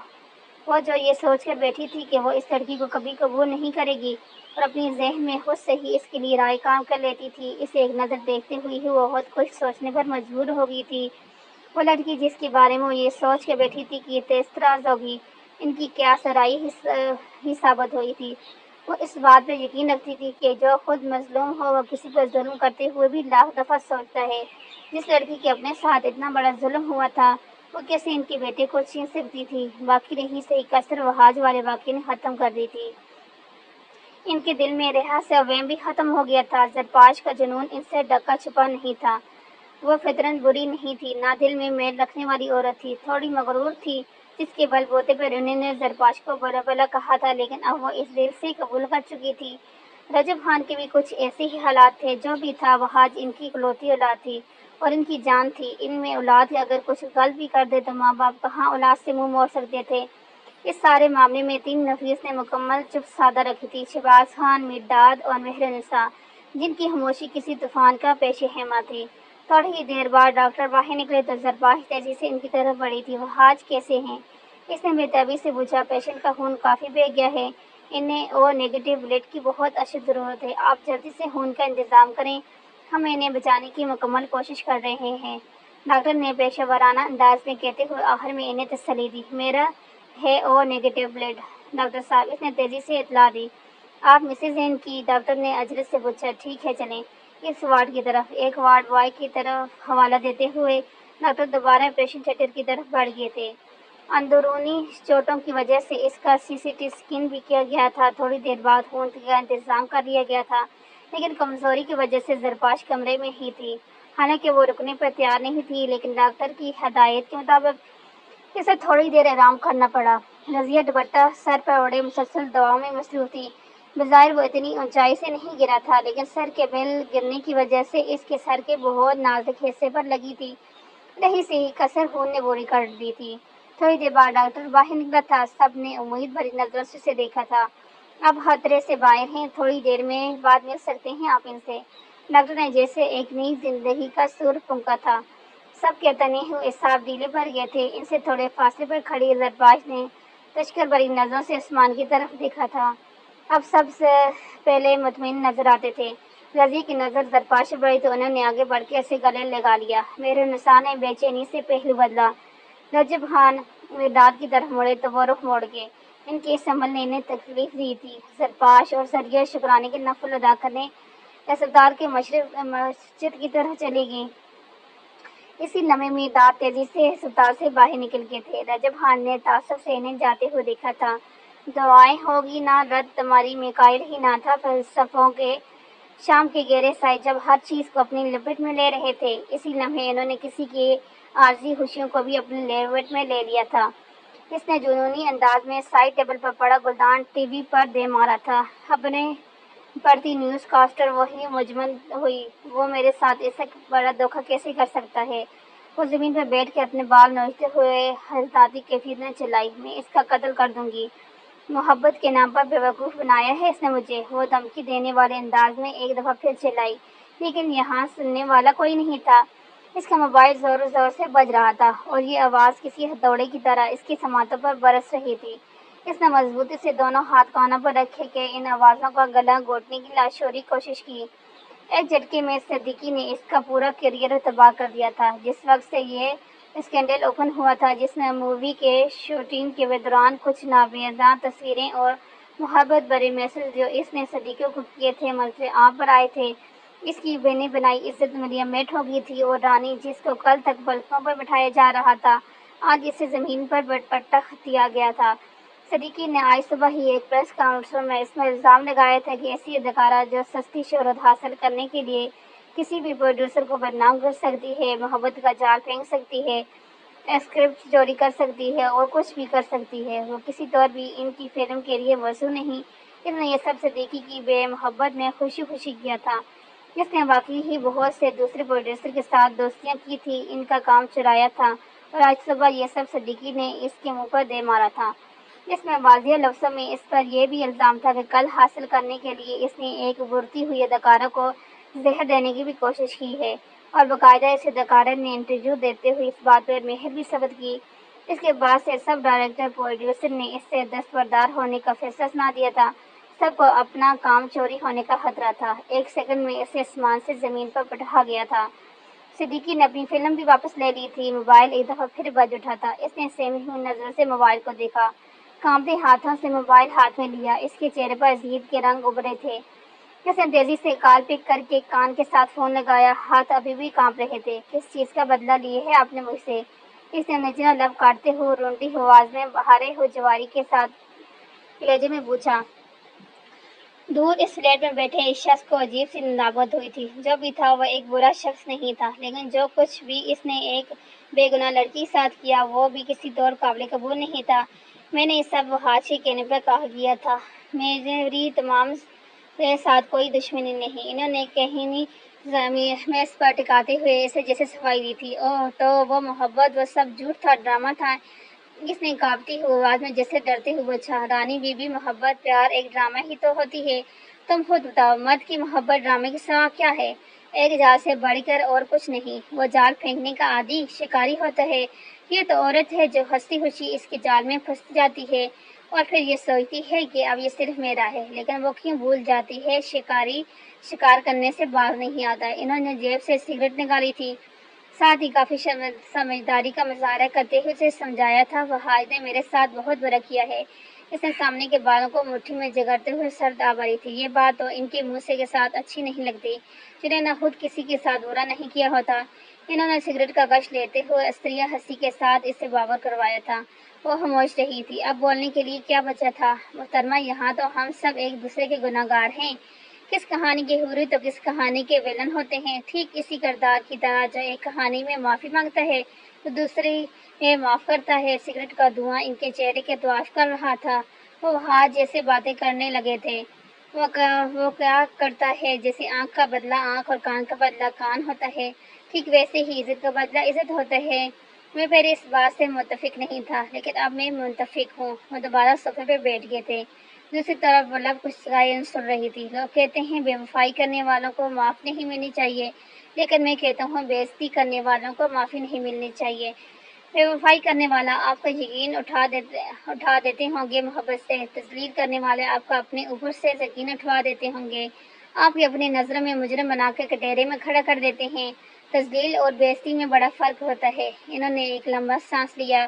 وہ جو یہ سوچ کر بیٹھی تھی کہ وہ اس لڑکی کو کبھی قبول نہیں کرے گی اور اپنی ذہن میں خود سے ہی اس کے لیے رائے کام کر لیتی تھی، اسے ایک نظر دیکھتے ہوئے ہی وہ بہت کچھ سوچنے پر مجبور ہو گئی تھی۔ وہ لڑکی جس کے بارے میں وہ یہ سوچ کے بیٹھی تھی کہ یہ تیز تراز ہوگی، ان کی کیا سرائی ہی ثابت ہوئی تھی۔ وہ اس بات پہ یقین رکھتی تھی کہ جو خود مظلوم ہو وہ کسی پر ظلم کرتے ہوئے بھی لاکھ دفعہ سوچتا ہے۔ جس لڑکی کے اپنے ساتھ اتنا بڑا ظلم ہوا تھا وہ کیسے ان کے بیٹے کو چھین سکتی تھی؟ باقی رہی صحیح کثر وحاج والے واقعے نے ختم کر دی تھی۔ ان کے دل میں رہا سے وہم بھی ختم ہو گیا تھا۔ زرپاش کا جنون ان سے ڈکا چھپا نہیں تھا۔ وہ فطرتاً بری نہیں تھی، نہ دل میں میل رکھنے والی عورت تھی، تھوڑی مغرور تھی، جس کے بل بوتے پر انہوں نے زرپاش کو برا بھلا کہا تھا، لیکن اب وہ اس دل سے قبول کر چکی تھی۔ رجب خان کے بھی کچھ ایسے ہی حالات تھے۔ جو بھی تھا وحاج ان کی اکلوتی اولاد تھی اور ان کی جان تھی۔ ان میں اولاد اگر کچھ غلط بھی کر دے تو ماں باپ کہاں اولاد سے منہ موڑ سکتے تھے۔ اس سارے معاملے میں تین نفیس نے مکمل چپ سادہ رکھی تھی، شہباز خان، مرداد اور مہرنسا، جن کی خاموشی کسی طوفان کا پیش خیمہ تھی۔ تھوڑی ہی دیر بعد ڈاکٹر باہر نکلے تو زرپاش تیزی سے ان کی طرف بڑھی تھی۔ وحاج کیسے ہیں؟ اس نے بےتابی سے پوچھا۔ پیشنٹ کا خون کافی بہہ گیا ہے، انہیں او نیگیٹو بلڈ کی بہت اشد ضرورت ہے، آپ جلدی سے خون کا انتظام کریں، ہم انہیں بچانے کی مکمل کوشش کر رہے ہیں، ڈاکٹر نے پیشہ ورانہ انداز میں کہتے ہوئے آخر میں انہیں تسلی دی۔ میرا ہے او نیگیٹو بلڈ ڈاکٹر صاحب، اس نے تیزی سے اطلاع دی۔ آپ مسز این کی؟ ڈاکٹر نے اجرت سے پوچھا۔ ٹھیک ہے، چلیں اس وارڈ کی طرف۔ ایک وارڈ بوائے کی طرف حوالہ دیتے ہوئے ڈاکٹر دوبارہ آپریشن تھیٹر کی طرف بڑھ گئے تھے۔ اندرونی چوٹوں کی وجہ سے اس کا سی ٹی اسکین بھی کیا گیا تھا۔ تھوڑی دیر بعد خون کا انتظام کر لیا گیا تھا، لیکن کمزوری کی وجہ سے زرپاش کمرے میں ہی تھی۔ حالانکہ وہ رکنے پر تیار نہیں تھی، لیکن ڈاکٹر کی ہدایت کے مطابق اسے تھوڑی دیر آرام کرنا پڑا۔ رضیہ دوپٹہ سر پر اوڑھے مسلسل دعاؤں میں مصروف تھی۔ بظاہر وہ اتنی اونچائی سے نہیں گرا تھا، لیکن سر کے بل گرنے کی وجہ سے اس کے سر کے بہت نازک حصے پر لگی تھی، رہی سے ہی کثر خون نے بوری کر دی تھی۔ تھوڑی دیر بعد ڈاکٹر باہر نکلا تھا۔ سب نے امید بھری نظروں سے اسے دیکھا تھا۔ اب خطرے سے باہر ہیں، تھوڑی دیر میں بعد مل سکتے ہیں آپ ان سے، ڈاکٹر نے جیسے ایک نئی زندگی کا سور پھونکا تھا۔ سب کے تنے ہوئے صاف ڈیلے بھر گئے تھے۔ ان سے تھوڑے فاصلے پر کھڑی زرپاش نے تشکر بھری نظروں سے آسمان کی طرف دیکھا تھا۔ اب سب سے پہلے مطمئن نظر آتے تھے۔ رضیہ کی نظر زرپاش سے بڑھی تو انہوں نے آگے بڑھ کے اسے گلے لگا لیا۔ مہرنسا نے بے چینی سے پہلو بدلا۔ رجب خان مرداد کی طرف مڑے تو وہ رخ موڑ گئے۔ ان کے اس عمل نے انہیں تکلیف دی تھی۔ زرپاش اور زریہ شکرانے کے نفل ادا کرنے اسپتال کے مسجد کی طرف چلی گئیں۔ اسی لمحے مرداد تیزی سے اسپتال سے باہر نکل گئے تھے۔ رجب خان نے تعصب سے انہیں جاتے ہوئے دیکھا تھا۔ دعائیں ہوگی نہ رد، تمہاری میں قائل ہی نہ تھا۔ فلسفوں کے شام کے گہرے سائے جب ہر چیز کو اپنی لپیٹ میں لے رہے تھے، اسی لمحے انہوں نے کسی کی عارضی خوشیوں کو بھی اپنی لپیٹ میں لے لیا تھا۔ اس نے جنونی انداز میں سائڈ ٹیبل پر پڑا گلدان ٹی وی پر دے مارا تھا۔ اپنے پڑھتی نیوز کاسٹر وہی مجمن ہوئی۔ وہ میرے ساتھ ایسا بڑا دھوکہ کیسے کر سکتا ہے؟ وہ زمین پر بیٹھ کے اپنے بال نوچتے ہوئے حضرتی کیفیت میں چلائی۔ میں اس کا قتل کر دوں گی۔ محبت کے نام پر بیوقوف بنایا ہے اس نے مجھے، وہ دھمکی دینے والے انداز میں ایک دفعہ پھر چلائی، لیکن یہاں سننے والا کوئی نہیں تھا۔ اس کا موبائل زور زور سے بج رہا تھا اور یہ آواز کسی ہتھوڑے کی طرح اس کی سماعتوں پر برس رہی تھی۔ اس نے مضبوطی سے دونوں ہاتھ کانوں پر رکھ کے ان آوازوں کا گلا گھونٹنے کی لاشعوری کوشش کی۔ ایک جھٹکے میں صدیقی نے اس کا پورا کیریئر تباہ کر دیا تھا۔ جس وقت سے یہ اسکینڈل اوپن ہوا تھا، جس مووی کے شوٹنگ کے دوران کچھ نامیزاں تصویریں اور محبت بھرے میسج جو اس نے صدیقی کو کیے تھے منظر عام پر آئے تھے، اس کی بنی بنائی عزت مریم میٹ ہو گئی تھی، اور رانی جس کو کل تک پلکوں پر بٹھایا جا رہا تھا، آج اسے زمین پر پٹخ دیا گیا تھا۔ صدیقی نے آج صبح ہی ایک پریس کانفرنس میں اس میں الزام لگایا تھا کہ ایسی اداکارہ جو سستی شہرت حاصل کرنے کے لیے کسی بھی پروڈیوسر کو بدنام کر سکتی ہے، محبت کا جال پھینک سکتی ہے، اسکرپٹ چوری کر سکتی ہے اور کچھ بھی کر سکتی ہے، وہ کسی طور بھی ان کی فلم کے لیے موزوں نہیں۔ اس نے یہ سب صدیقی کی بے محبت میں خوشی خوشی کیا تھا۔ اس نے واقعی ہی بہت سے دوسرے پروڈیوسر کے ساتھ دوستیاں کی تھی، ان کا کام چرایا تھا، اور آج صبح یہ سب صدیقی نے اس کے منہ پر دے مارا تھا۔ اس میں واضح لفظوں میں اس پر یہ بھی الزام تھا کہ قلب حاصل کرنے کے لیے اس نے ایک ابھرتی ہوئی اداکارہ کو زہر دینے کی بھی کوشش کی ہے، اور باقاعدہ اس اداکارہ نے انٹرویو دیتے ہوئے اس بات پر مہر بھی ثبت کی۔ اس کے بعد سے سب ڈائریکٹر پروڈیوسر نے اس سے دستبردار ہونے کا فیصلہ سنا دیا تھا۔ سب کو اپنا کام چوری ہونے کا خطرہ تھا۔ ایک سیکنڈ میں اسے آسمان سے زمین پر پٹھا گیا تھا۔ صدیقی نے اپنی فلم بھی واپس لے لی تھی۔ موبائل ایک دفعہ پھر بج اٹھا تھا۔ اس نے سہمی ہوئی نظروں سے موبائل کو دیکھا، کانپتے ہاتھوں سے موبائل ہاتھ میں لیا۔ اس کے چہرے پر ضد کے رنگ ابھرے تھے۔ اس نے تیزی سے کال پک کر کے کان کے ساتھ فون لگایا۔ ہاتھ ابھی بھی کانپ رہے تھے۔ کس چیز کا بدلہ لیے ہے آپ نے مجھ سے؟ اس نے نچلا لب کاٹتے ہوئے رونتی آواز میں بہارے ہوئے جواری کے ساتھ لہجے میں پوچھا۔ دور اس فلیٹ میں بیٹھے اس شخص کو عجیب سی ندامت ہوئی تھی۔ جو بھی تھا وہ ایک برا شخص نہیں تھا، لیکن جو کچھ بھی اس نے ایک بے گناہ لڑکی کے ساتھ کیا وہ بھی کسی طور قابل قبول نہیں تھا۔ میں نے یہ سب حادثے کہنے پر کہا کیا تھا۔ میری تمام کے ساتھ کوئی دشمنی نہیں۔ انہوں نے کہانی میز پر ٹکاتے ہوئے اسے جیسے صفائی دی تھی۔ اوہ تو وہ محبت، وہ سب جھوٹ تھا، ڈرامہ تھا۔ اس نے کانپتی ہوئی آواز میں جیسے ڈرتے ہوئے پوچھا۔ رانی بی بی، محبت پیار ایک ڈرامہ ہی تو ہوتی ہے۔ تم خود بتاؤ، مرد کی محبت ڈرامے کے سوا کیا ہے؟ ایک جال سے بڑھ کر اور کچھ نہیں۔ وہ جال پھینکنے کا عادی شکاری ہوتا ہے۔ یہ تو عورت ہے جو ہنستی خوشی اس کے جال میں پھنس جاتی ہے اور پھر یہ سوچتی ہے کہ اب یہ صرف میرا ہے، لیکن وہ کیوں بھول جاتی ہے شکاری شکار کرنے سے باز نہیں آتا۔ انہوں نے جیب سے سگریٹ نکالی تھی، ساتھ ہی کافی سمجھداری کا مظاہرہ کرتے ہوئے اسے سمجھایا تھا۔ وحاج نے میرے ساتھ بہت برا کیا ہے۔ اس نے سامنے کے بالوں کو مٹھی میں جگڑتے ہوئے سرد آواری تھی۔ یہ بات تو ان کے منہ سے کے ساتھ اچھی نہیں لگتی، جنہیں نہ خود کسی کے ساتھ برا نہیں کیا ہوتا۔ انہوں نے سگریٹ کا کش لیتے ہوئے استریہ ہنسی کے ساتھ اسے باور کروایا تھا۔ وہ خاموش رہی تھی۔ اب بولنے کے لیے کیا بچا تھا؟ محترمہ، یہاں تو ہم سب ایک دوسرے کے گناہ گار ہیں۔ کس کہانی کے ہیرو تو کس کہانی کے ویلن ہوتے ہیں، ٹھیک اسی کردار کی طرح جو ایک کہانی میں معافی مانگتا ہے تو دوسری میں معاف کرتا ہے۔ سگریٹ کا دھواں ان کے چہرے کے طواف کر رہا تھا۔ وہ وحاج جیسے باتیں کرنے لگے تھے۔ وہ کیا کرتا ہے جیسے آنکھ کا بدلہ آنکھ اور کان کا بدلہ کان ہوتا ہے، ٹھیک ویسے ہی عزت کا بدلہ عزت ہوتا ہے۔ میں پہلے اس بات سے متفق نہیں تھا، لیکن اب میں متفق ہوں۔ وہ دوبارہ صوفے پہ بیٹھ گئے تھے۔ دوسری طرف وہ لب کچھ سن رہی تھی۔ لوگ کہتے ہیں بے وفائی کرنے والوں کو معاف نہیں ملنی چاہیے، لیکن میں کہتا ہوں بے عزتی کرنے والوں کو معافی نہیں ملنی چاہیے۔ بے وفائی کرنے والا آپ کا یقین اٹھا دیتے ہوں گے محبت سے، تذلیل کرنے والے آپ کا اپنے اوپر سے یقین اٹھوا دیتے ہوں گے، آپ کی اپنی نظروں میں مجرم بنا کر کٹہرے میں کھڑا کر دیتے ہیں۔ تذلیل اور بے عزتی میں بڑا فرق ہوتا ہے۔ انہوں نے ایک لمبا سانس لیا،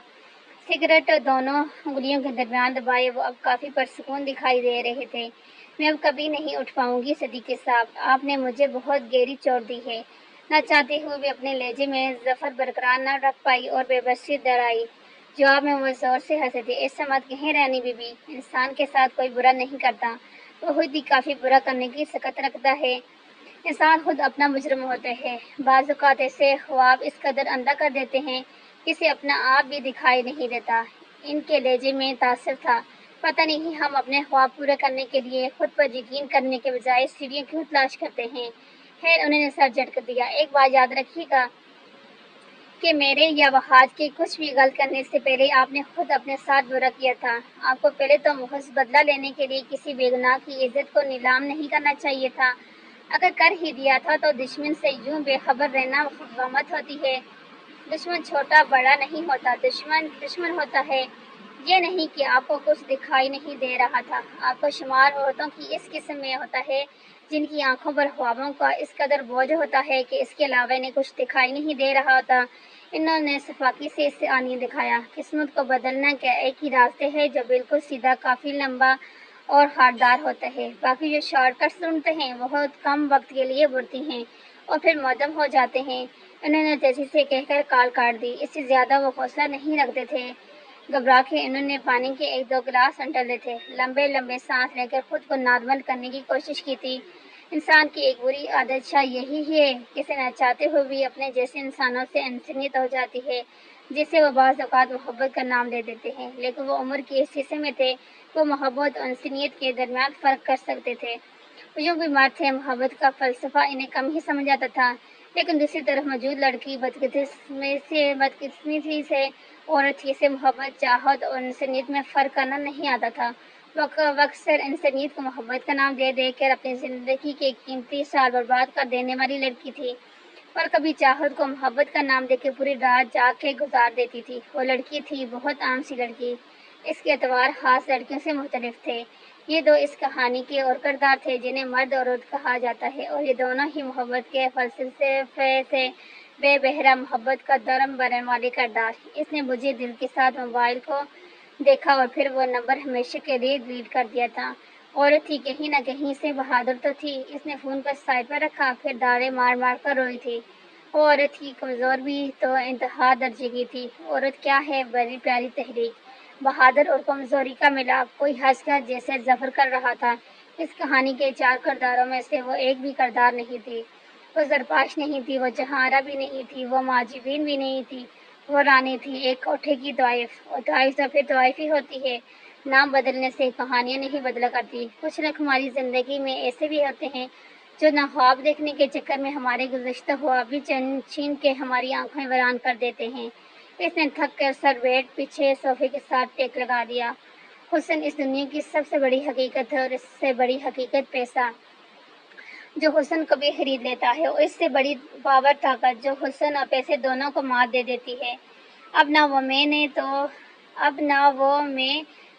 سگریٹ دونوں انگلیوں کے درمیان دبائے۔ وہ اب کافی پرسکون دکھائی دے رہے تھے۔ میں اب کبھی نہیں اٹھ پاؤں گی صدیقی صاحب، آپ نے مجھے بہت گہری چوٹ دی ہے۔ نہ چاہتے ہوئے بھی اپنے لہجے میں ظفر برقرار نہ رکھ پائی اور بے بسی ڈرائی۔ جواب میں وہ زور سے ہنسے تھے۔ ایسا مت کہیں رانی بی بی، انسان کے ساتھ کوئی برا نہیں کرتا، وہ خود ہی کافی برا کرنے کی سکت رکھتا ہے۔ انسان خود اپنا مجرم ہوتا ہے۔ بعض اوقات ایسے خواب اس قدر اندھا کر دیتے ہیں کہ اسے اپنا آپ بھی دکھائی نہیں دیتا۔ ان کے لہجے میں تاثر تھا۔ پتہ نہیں ہم اپنے خواب پورے کرنے کے لیے خود پر یقین کرنے کے بجائے سیڑھیاں کیوں تلاش کرتے ہیں۔ خیر، انہوں نے سر جھٹک دیا۔ ایک بات یاد رکھیے گا کہ میرے یا وحاج کے کچھ بھی غلط کرنے سے پہلے آپ نے خود اپنے ساتھ برا کیا تھا۔ آپ کو پہلے تو محض بدلہ لینے کے لیے کسی بے گناہ کی عزت کو نیلام نہیں کرنا چاہیے تھا۔ اگر کر ہی دیا تھا تو دشمن سے یوں بے خبر رہنا غمت ہوتی ہے۔ دشمن چھوٹا بڑا نہیں ہوتا، دشمن دشمن ہوتا ہے۔ یہ نہیں کہ آپ کو کچھ دکھائی نہیں دے رہا تھا۔ آپ کو شمار عورتوں کی اس قسم میں ہوتا ہے جن کی آنکھوں پر خوابوں کا اس قدر بوجھ ہوتا ہے کہ اس کے علاوہ انہیں کچھ دکھائی نہیں دے رہا ہوتا۔ انہوں نے شفقت سے اسے آنی دکھایا۔ قسمت کو بدلنا کا ایک ہی راستہ ہے جو بالکل سیدھا، کافی لمبا اور خاردار ہوتا ہے۔ باقی جو شارٹ کٹس ڈھونڈتے ہیں وہ بہت کم وقت کے لیے بڑھتی ہیں اور پھر معدم ہو جاتے ہیں۔ انہوں نے تیزی سے کہہ کر کال کاٹ دی۔ اس سے زیادہ وہ حوصلہ نہیں رکھتے تھے۔ گھبرا کے انہوں نے پانی کے ایک دو گلاس انڈلے تھے، لمبے لمبے سانس لے کر خود کو نارمل کرنے کی کوشش کی تھی۔ انسان کی ایک بری عادت شاید یہی ہے کہ اسے نہ چاہتے ہوئے بھی اپنے جیسے انسانوں سے انسانیت ہو جاتی ہے، جسے وہ بعض اوقات محبت کا نام دے دیتے ہیں، لیکن وہ عمر کے اس حصے میں تھے وہ محبت اور انسانیت کے درمیان فرق کر سکتے تھے۔ وہ یوں بیمار تھے، محبت کا فلسفہ انہیں کم ہی سمجھ آتا تھا، لیکن دوسری طرف موجود لڑکی بدقسمتی سے عورت تھی، اسے محبت، چاہت اور انسانیت میں فرق کرنا نہیں آتا تھا۔ وہ اکثر انسانیت کو محبت کا نام دے دے کر اپنی زندگی کے قیمتی سال برباد کر دینے والی لڑکی تھی، اور کبھی چاہت کو محبت کا نام دے کے پوری رات جاگ کے گزار دیتی تھی۔ وہ لڑکی تھی بہت عام سی لڑکی، اس کے اعتبار خاص لڑکیوں سے مختلف تھے۔ یہ دو اس کہانی کے اور کردار تھے جنہیں مرد اور عورت کہا جاتا ہے، اور یہ دونوں ہی محبت کے فلسفے سے بے بہرا محبت کا درم بننے والے کردار۔ اس نے مجھے دل کے ساتھ موبائل کو دیکھا اور پھر وہ نمبر ہمیشہ کے لیے ڈیلیٹ کر دیا تھا۔ عورت تھی، کہیں نہ کہیں سے بہادر تو تھی۔ اس نے فون پر سائڈ پر رکھا، پھر داڑے مار مار کر روئی تھی۔ وہ عورت تھی، کمزور بھی تو انتہا درجے کی تھی۔ عورت کیا ہے، بڑی پیاری تحریک، بہادر اور کمزوری کا ملاپ، کوئی ہنس کر جیسے ظفر کر رہا تھا۔ اس کہانی کے 4 کرداروں میں سے وہ ایک بھی کردار نہیں تھی۔ وہ زرپاش نہیں تھی، وہ جہارا بھی نہیں تھی، وہ ماجبین بھی نہیں تھی، وہ رانی تھی، ایک کوٹھے کی طائف، اور طائف تو پھر طائف ہی ہوتی ہے، نام بدلنے سے کہانیاں نہیں بدلا کرتی۔ کچھ لوگ ہماری زندگی میں ایسے بھی ہوتے ہیں جو نہ خواب دیکھنے کے چکر میں ہمارے گزشتہ خواب بھی چھین کے ہماری آنکھیں ویران کر دیتے ہیں۔ اس نے تھک کر سر بیٹھ پیچھے صوفے کے ساتھ ٹیک لگا دیا۔ حسن اس دنیا کی سب سے بڑی حقیقت ہے، اور اس سے بڑی حقیقت پیسہ، جو حسن کو بھی خرید لیتا ہے، اور اس سے بڑی پاور طاقت جو حسن اور پیسے دونوں کو مات دے دیتی ہے۔ اب نہ وہ میں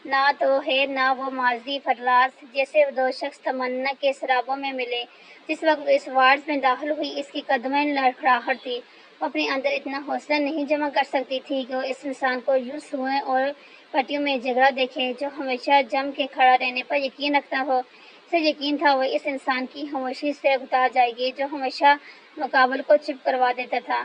نہ تو ہے نہ وہ ماضی فرلاس، جیسے دو شخص تمنا کے سرابوں میں ملے۔ جس وقت اس وارڈ میں داخل ہوئی، اس کی قدمیں لڑکھڑاہٹ تھی۔ وہ اپنے اندر اتنا حوصلہ نہیں جمع کر سکتی تھی کہ وہ اس انسان کو یوں سوئیں اور پٹیوں میں جھگڑا دیکھے جو ہمیشہ جم کے کھڑا رہنے پر یقین رکھتا ہو۔ اسے یقین تھا وہ اس انسان کی خاموشی سے اگتا جائے گی جو ہمیشہ مقابل کو چپ کروا دیتا تھا۔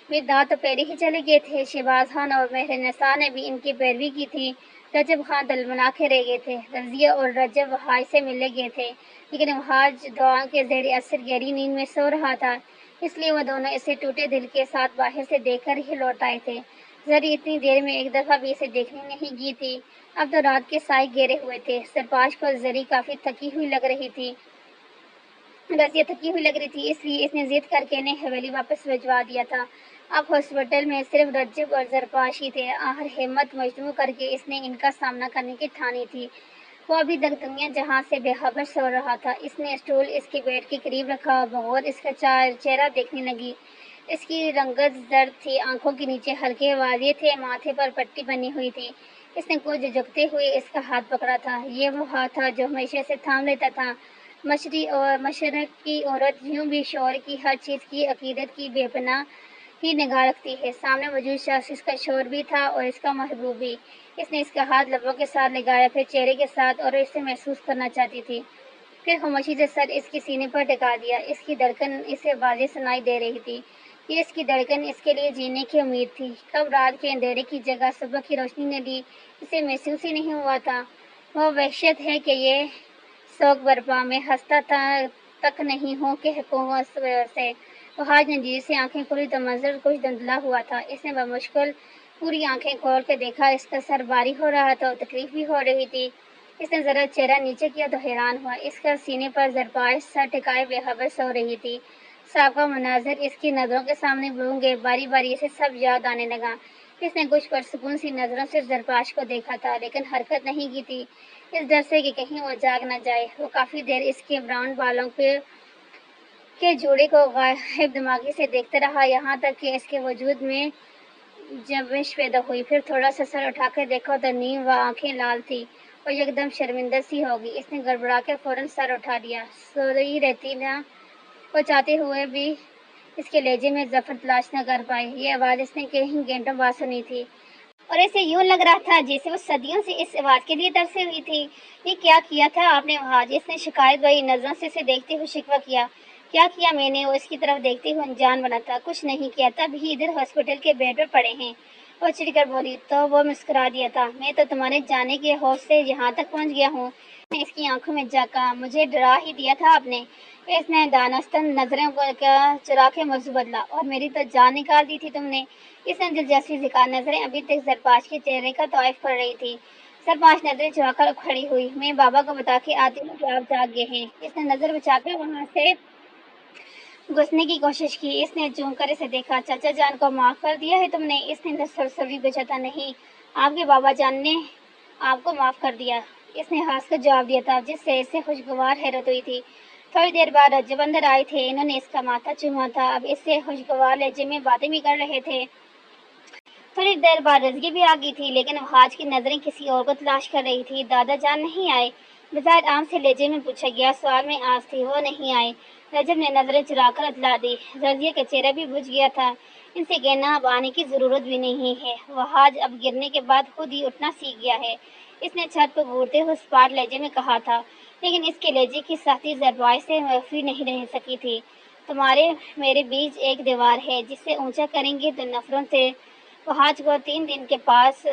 مرداد تو پہلے ہی چلے گئے تھے، شہباز خان اور مہرنسا نے بھی ان کی پیروی کی تھی، رجب خان دلملا کے رہ گئے تھے، رضیہ اور رجب وحاج سے ملنے گئے تھے، لیکن وحاج دعا کے زیر اثر گہری نیند میں سو رہا تھا، اس لیے وہ دونوں اسے ٹوٹے دل کے ساتھ باہر سے دیکھ کر ہی لوٹ آئے تھے۔ زری اتنی دیر میں ایک دفعہ بھی اسے دیکھنے نہیں گئی تھی۔ اب تو رات کے سائے گھیرے ہوئے تھے۔ سرپاش کو زری کافی تھکی ہوئی لگ رہی تھی، رضیہ تھکی ہوئی لگ رہی تھی، اس لیے اس نے ضد کر کے انہیں حویلی واپس بھجوا دیا تھا۔ اب ہاسپٹل میں صرف رجب اور سرپاش ہی تھے۔ آخر ہمت مجموع کر کے اس نے ان کا سامنا کرنے کی ٹھانی تھی۔ وہ ابھی تک دنیا جہاں سے بے خبر سو رہا تھا۔ اس نے اسٹول اس کے بیڈ کے قریب رکھا اور بغور اس کا چہرہ دیکھنے لگی۔ اس کی رنگت زرد تھی، آنکھوں کے نیچے ہلکے والیے تھے، ماتھے پر پٹی بنی ہوئی تھی۔ اس نے کچھ جھجکتے ہوئے اس کا ہاتھ پکڑا تھا۔ یہ وہ ہاتھ تھا جو ہمیشہ سے تھام لیتا تھا۔ مشرق کی عورت یوں بھی شوہر کی ہر چیز کی عقیدت کی بے پناہ ہی نگاہ رکھتی ہے۔ سامنے موجود شخص اس کا شوہر بھی تھا اور اس کا محبوب بھی۔ اس نے اس کا ہاتھ لبوں کے ساتھ لگایا، پھر چہرے کے ساتھ، اور اسے محسوس کرنا چاہتی تھی۔ پھر خاموشی سے سر اس کے سینے پر ٹکا دیا۔ اس کی دھڑکن اسے واضح سنائی دے رہی تھی۔ یہ اس کی دھڑکن اس کے لیے جینے کی امید تھی۔ کب رات کے اندھیرے کی جگہ صبح کی روشنی نے لی، اسے محسوس ہی نہیں ہوا تھا۔ وہ وحشت ہے کہ یہ سوگ برپا میں ہنستا تک نہیں ہوں کہ حکومت سے۔ وحاج نے جی سے آنکھیں کھولی تو منظر کچھ دھندلا ہوا تھا۔ اس نے بمشکل پوری آنکھیں کھول کے دیکھا، اس کا سر بھاری ہو رہا تھا اور تکلیف بھی ہو رہی تھی۔ اس نے ذرا چہرہ نیچے کیا تو حیران ہوا، اس کا سینے پر زرپاش سر ٹکائے بے خبر سو رہی تھی۔ سابقہ مناظر اس کی نظروں کے سامنے گھوم گئے، باری باری سے سب یاد آنے لگا۔ اس نے کچھ پرسکون سی نظروں سے زرپاش کو دیکھا تھا، لیکن حرکت نہیں کی تھی، اس ڈر سے کہ کہیں وہ جاگ نہ جائے۔ وہ کافی دیر اس کے براؤن بالوں کے جوڑے کو غائب دماغی سے دیکھتا رہا، یہاں تک کہ اس کے وجود میں جنبش پیدا ہوئی۔ پھر تھوڑا سا سر اٹھا کر دیکھا تو نیم و آنکھیں لال تھی اور یکدم شرمندہ سی ہو گئی۔ اس نے گڑبڑا کر فوراً سر اٹھا لیا۔ سوئی رہتی نہ وہ چاہتے ہوئے بھی اس کے لہجے میں ظفر تلاش نہ کر پائی۔ یہ آواز اس نے کئی گھنٹوں بعد سنی تھی، اور اسے یوں لگ رہا تھا جیسے وہ صدیوں سے اس آواز کے لیے ترسی ہوئی تھی۔ یہ کیا کیا تھا آپ نے وحاج؟ اس نے شکایت بھری نظروں سے اسے دیکھتے ہوئے شکوہ کیا۔ کیا کیا میں نے؟ وہ اس کی طرف دیکھتے ہوئے انجان بنا تھا۔ کچھ نہیں کیا، تب ہی ادھر ہاسپٹل کے بیڈ پر پڑے ہیں۔ وہ چڑ کر بولی تو وہ مسکرا دیا تھا۔ میں تو تمہارے جانے کے خوف سے یہاں تک پہنچ گیا ہوں۔ اس کی آنکھوں میں جھانکا، مجھے ڈرا ہی دیا تھا آپ نے۔ اس نے دانستہ نظروں کو چرا کے موضوع بدلا، اور میری تو جان نکال دی تھی تم نے۔ اس نے دلچسپی دکھا، نظریں ابھی تک زرپاش کے چہرے کا طائف کر رہی تھی۔ زرپاش نظریں چڑھا کر کھڑی ہوئی۔ میں بابا کو بتا کے آتی ہوں کہ آپ جاگ گئے ہیں۔ اس نے نظر بچا کر وہاں سے گھسنے کی کوشش کی۔ اس نے چونک کر اسے دیکھا۔ چاچا جان کو معاف کر دیا ہے تم نے؟ اس نے سرسری بچاتا، نہیں، آپ کے بابا جان نے آپ کو معاف کر دیا۔ اس نے ہنس کر جواب دیا تھا، جس سے اسے خوشگوار حیرت ہوئی تھی۔ تھوڑی دیر بعد رجب اندر آئے تھے۔ انہوں نے اس کا ماتھا چوما تھا، اب اس سے خوشگوار لہجے میں باتیں بھی کر رہے تھے۔ تھوڑی دیر بعد رزگی بھی آ گئی تھی، لیکن وہاج کی نظریں کسی اور کو تلاش کر رہی تھی۔ دادا جان نہیں آئے؟ بظاہر عام سے لہجے میں پوچھا گیا۔ سوال میں آس تھی، وہ نہیں آئے۔ رجب نے نظریں چرا کر اطلاع دی۔ رضیہ کا چہرہ بھی بجھ گیا تھا۔ ان سے کہنا اب آنے کی ضرورت بھی نہیں ہے، وہاج اب گرنے کے بعد خود ہی اٹھنا سیکھ گیا ہے۔ اس نے چھت کو گھورتے ہوئے سپاٹ لہجے میں کہا تھا، لیکن اس کے لہجے کی سختی زرپاش سے معافی نہیں رہ سکی تھی۔ تمہارے میرے بیچ ایک دیوار ہے، جس سے اونچا کریں گے تو نفروں سے۔ وہاج کو 3 دن کے بعد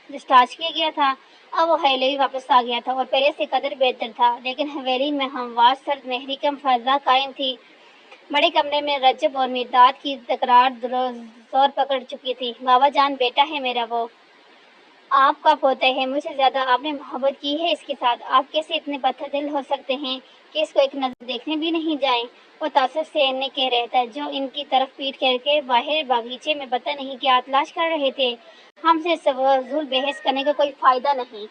ڈسچارج کیا گیا تھا۔ اب وہ حویلی واپس آ گیا تھا اور پہلے سے قدر بہتر تھا، لیکن حویلی میں ہموار سرد مہری کم فضا قائم تھی۔ بڑے کمرے میں رجب اور مرداد کی تکرار زور پکڑ چکی تھی۔ بابا جان، بیٹا ہے میرا، وہ آپ کا پوتا ہے، مجھ سے زیادہ آپ نے محبت کی ہے اس کے ساتھ۔ آپ کیسے اتنے پتھر دل ہو سکتے ہیں کہ اس کو ایک نظر دیکھنے بھی نہیں جائیں؟ وہ تعصب سے انہیں کہہ رہتا، جو ان کی طرف پیٹ کر کے باہر باغیچے میں پتہ نہیں کیا تلاش کر رہے تھے۔ ہم سے فضول بحث کرنے کا کوئی فائدہ نہیں۔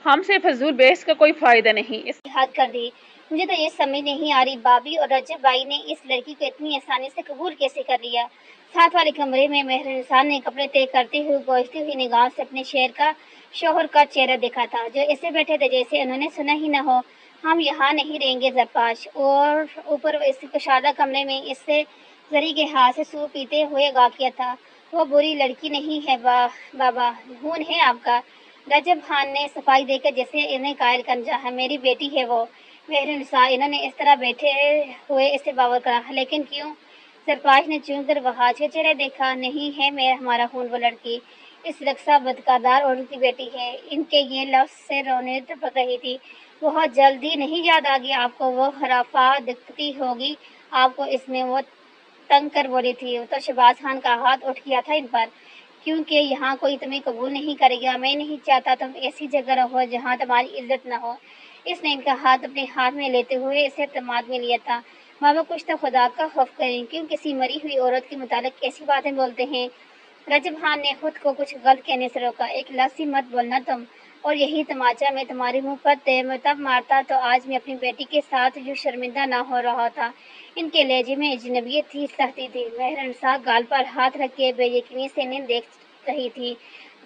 ہم سے فضول بحث کا کوئی فائدہ نہیں۔ اس حد کر دی۔ مجھے تو یہ سمجھ نہیں آ رہی، بابی اور رجب بھائی نے اس لڑکی کو اتنی آسانی سے قبول کیسے کر لیا؟ ساتھ والے کمرے میں مہر نساء نے کپڑے طے کرتے ہوئے گوجتی ہوئی نگاہوں سے اپنے شوہر کا چہرہ دیکھا تھا، جو ایسے بیٹھے تھے جیسے انہوں نے سنا ہی نہ ہو۔ ہم یہاں نہیں رہیں گے زرپاش۔ اور اوپر اس کشادہ کمرے میں اس سے زری کے ہاتھ سے سوپ پیتے ہوئے گا کیا تھا، وہ بری لڑکی نہیں ہے بابا، خون ہے آپ کا۔ رجب خان نے صفائی دے کر جیسے انہیں قائل کر چاہا، میری بیٹی ہے وہ۔ مہر نساء، انہوں نے اس طرح بیٹھے ہوئے اسے باور کرا، لیکن کیوں؟ زرپاش نے چون کر وہاج کا چہرہ دیکھا، نہیں ہے ہمارا خون وہ لڑکی، اس رقصہ بدکردار عورت کی بیٹی ہے۔ ان کے یہ لفظ سے رونیں ٹپک رہی تھی۔ بہت جلدی نہیں یاد آ گیا آپ کو وہ خرافات دکھتی ہوگی آپ کو اس میں، وہ تنگ کر بولی تھی۔ تو شہباز خان کا ہاتھ اٹھ گیا تھا ان پر، کیونکہ یہاں کوئی تمہیں قبول نہیں کرے گا۔ میں نہیں چاہتا تم ایسی جگہ رہو جہاں تمہاری عزت نہ ہو۔ اس نے ان کا ہاتھ اپنے ہاتھ میں لیتے ہوئے اسے اعتماد میں لیا تھا۔ بابا، کچھ تو خدا کا خوف کریں، کیوں کسی مری ہوئی عورت کے متعلق ایسی باتیں بولتے ہیں؟ رجب خان نے خود کو کچھ غلط کہنے سے روکا، ایک لفظ مت بولنا تم، اور یہی تماچا میں تمہارے منہ پر تب مارتا تو آج میں اپنی بیٹی کے ساتھ جو شرمندہ نہ ہو رہا تھا۔ ان کے لہجے میں اجنبیت تھی، سختی تھی۔ مہر نساء گال پر ہاتھ رکھ کے بے یقینی سے انہیں دیکھ رہی تھی۔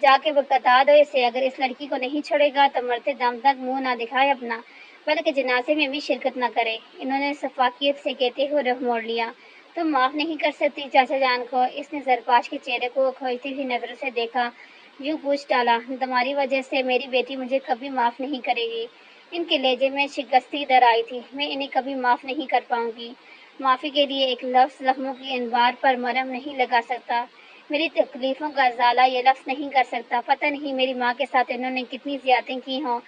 جا کے بتا دو اسے، اگر اس لڑکی کو نہیں چھوڑے گا تو مرتے دم تک منہ نہ دکھائے اپنا، بلکہ جنازے میں بھی شرکت نہ کرے۔ انہوں نے شفقت سے کہتے ہوئے رخ موڑ لیا۔ تم معاف نہیں کر سکتی چاچا جان کو؟ اس نے زرپاش کے چہرے کو کھوجتی ہوئی نظروں سے دیکھا، یوں پوچھ ڈالا، تمہاری وجہ سے میری بیٹی مجھے کبھی معاف نہیں کرے گی۔ ان کے لہجے میں شکستی در آئی تھی، میں انہیں کبھی معاف نہیں کر پاؤں گی۔ معافی کے لیے ایک لفظ زخموں کی انبار پر مرہم نہیں لگا سکتا، میری تکلیفوں کا ازالہ یہ لفظ نہیں کر سکتا۔ پتہ نہیں میری ماں کے ساتھ انہوں نے کتنی زیادتیاں کی ہوں،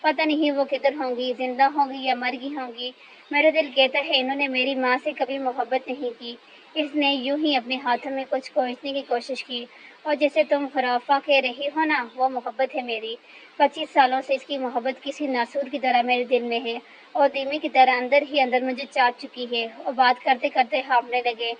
پتہ نہیں وہ کدھر ہوں گی، زندہ ہوں گی یا مر گئی ہوں گی۔ میرا دل کہتا ہے انہوں نے میری ماں سے کبھی محبت نہیں کی۔ اس نے یوں ہی اپنے ہاتھوں میں کچھ کھوجنے کی کوشش کی، اور جیسے تم خرافہ کہہ رہی ہو نا، وہ محبت ہے میری۔ 25 سالوں سے اس کی محبت کسی ناسور کی طرح میرے دل میں ہے، اور دھیمے کی طرح اندر ہی اندر مجھے چاٹ چکی ہے۔ اور بات کرتے کرتے ہانپنے لگے۔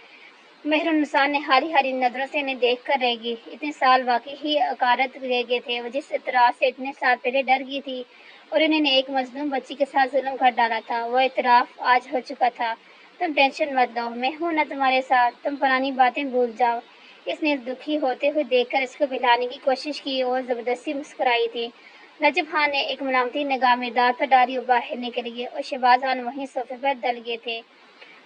مہر نساء نے ہاری ہاری نظروں سے انہیں دیکھ کر رہ گئی۔ اتنے سال واقعی ہی عقارت رہ گئے تھے، وہ جس اعتراف سے اتنے سال پہلے ڈر گئی تھی، اور انہوں نے ایک مظلوم بچی کے ساتھ ظلم کر ڈالا تھا، وہ اعتراف آج ہو چکا تھا۔ تم ٹینشن مت لو، میں ہوں نا تمہارے ساتھ، تم پرانی باتیں بھول جاؤ۔ اس نے دکھی ہوتے ہوئے دیکھ کر اس کو بہلانے کی کوشش کی اور زبردستی مسکرائی تھی۔ رجب خان نے ایک ملامتی نگاہ مرداد پر ڈالی اور باہر نکل گئے، اور شہباز خان وہیں صوفے پر ڈل گئے تھے۔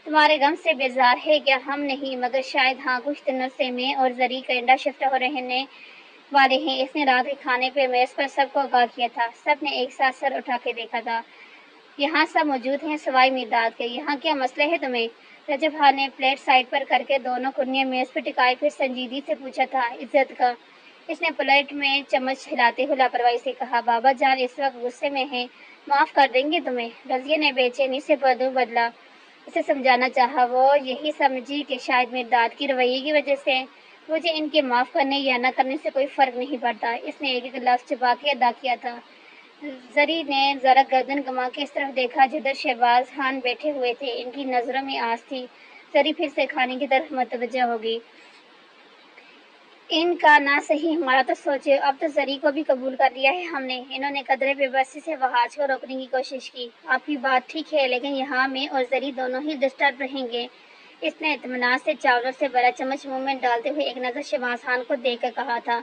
تمہارے غم سے بیزار ہے کیا؟ ہم نہیں، مگر شاید ہاں، کچھ دنوں سے میں اور زری کینیڈا شفٹ ہو رہنے والے ہیں۔ اس نے رات کے کھانے پہ میز پر سب کو آگاہ کیا تھا۔ سب نے ایک ساتھ سر اٹھا کے دیکھا تھا۔ یہاں سب موجود ہیں سوائے میرداد کے. یہاں کیا مسئلہ ہے تمہیں؟ رجب خان نے پلیٹ سائڈ پر کر کے دونوں کنیاں میز پہ ٹکائی پھر سنجیدگی سے پوچھا تھا. عزت کا. اس نے پلیٹ میں چمچ ہلاتے ہوئے لاپرواہی سے کہا. بابا جان اس وقت غصے میں ہیں, معاف کر دیں گے تمہیں. رضیہ نے بے چینی سے بدو بدلا اسے سمجھانا چاہا. وہ یہی سمجھی کہ شاید میرداد کی رویے کی وجہ سے مجھے ان کے معاف کرنے یا نہ کرنے سے کوئی فرق نہیں پڑتا. اس نے ایک ایک لفظ چھپا کے ادا کیا تھا. زری نے ذرا گردن گما کے اس طرف دیکھا جدھر شہباز خان بیٹھے ہوئے تھے. ان کی نظروں میں آس تھی. زری پھر سے کھانے کی طرف متوجہ ہوگی. ان کا نہ صحیح ہمارا تو سوچے. اب تو زری کو بھی قبول کر لیا ہے ہم نے. انہوں نے قدرے بے بسی سے وحاج کو روکنے کی کوشش کی. آپ کی بات ٹھیک ہے لیکن یہاں میں اور زری دونوں ہی ڈسٹرب رہیں گے. اس نے اطمینان سے چاولوں سے بڑا چمچ منہ میں ڈالتے ہوئے ایک نظر شہباز خان کو دیکھ کر کہا تھا.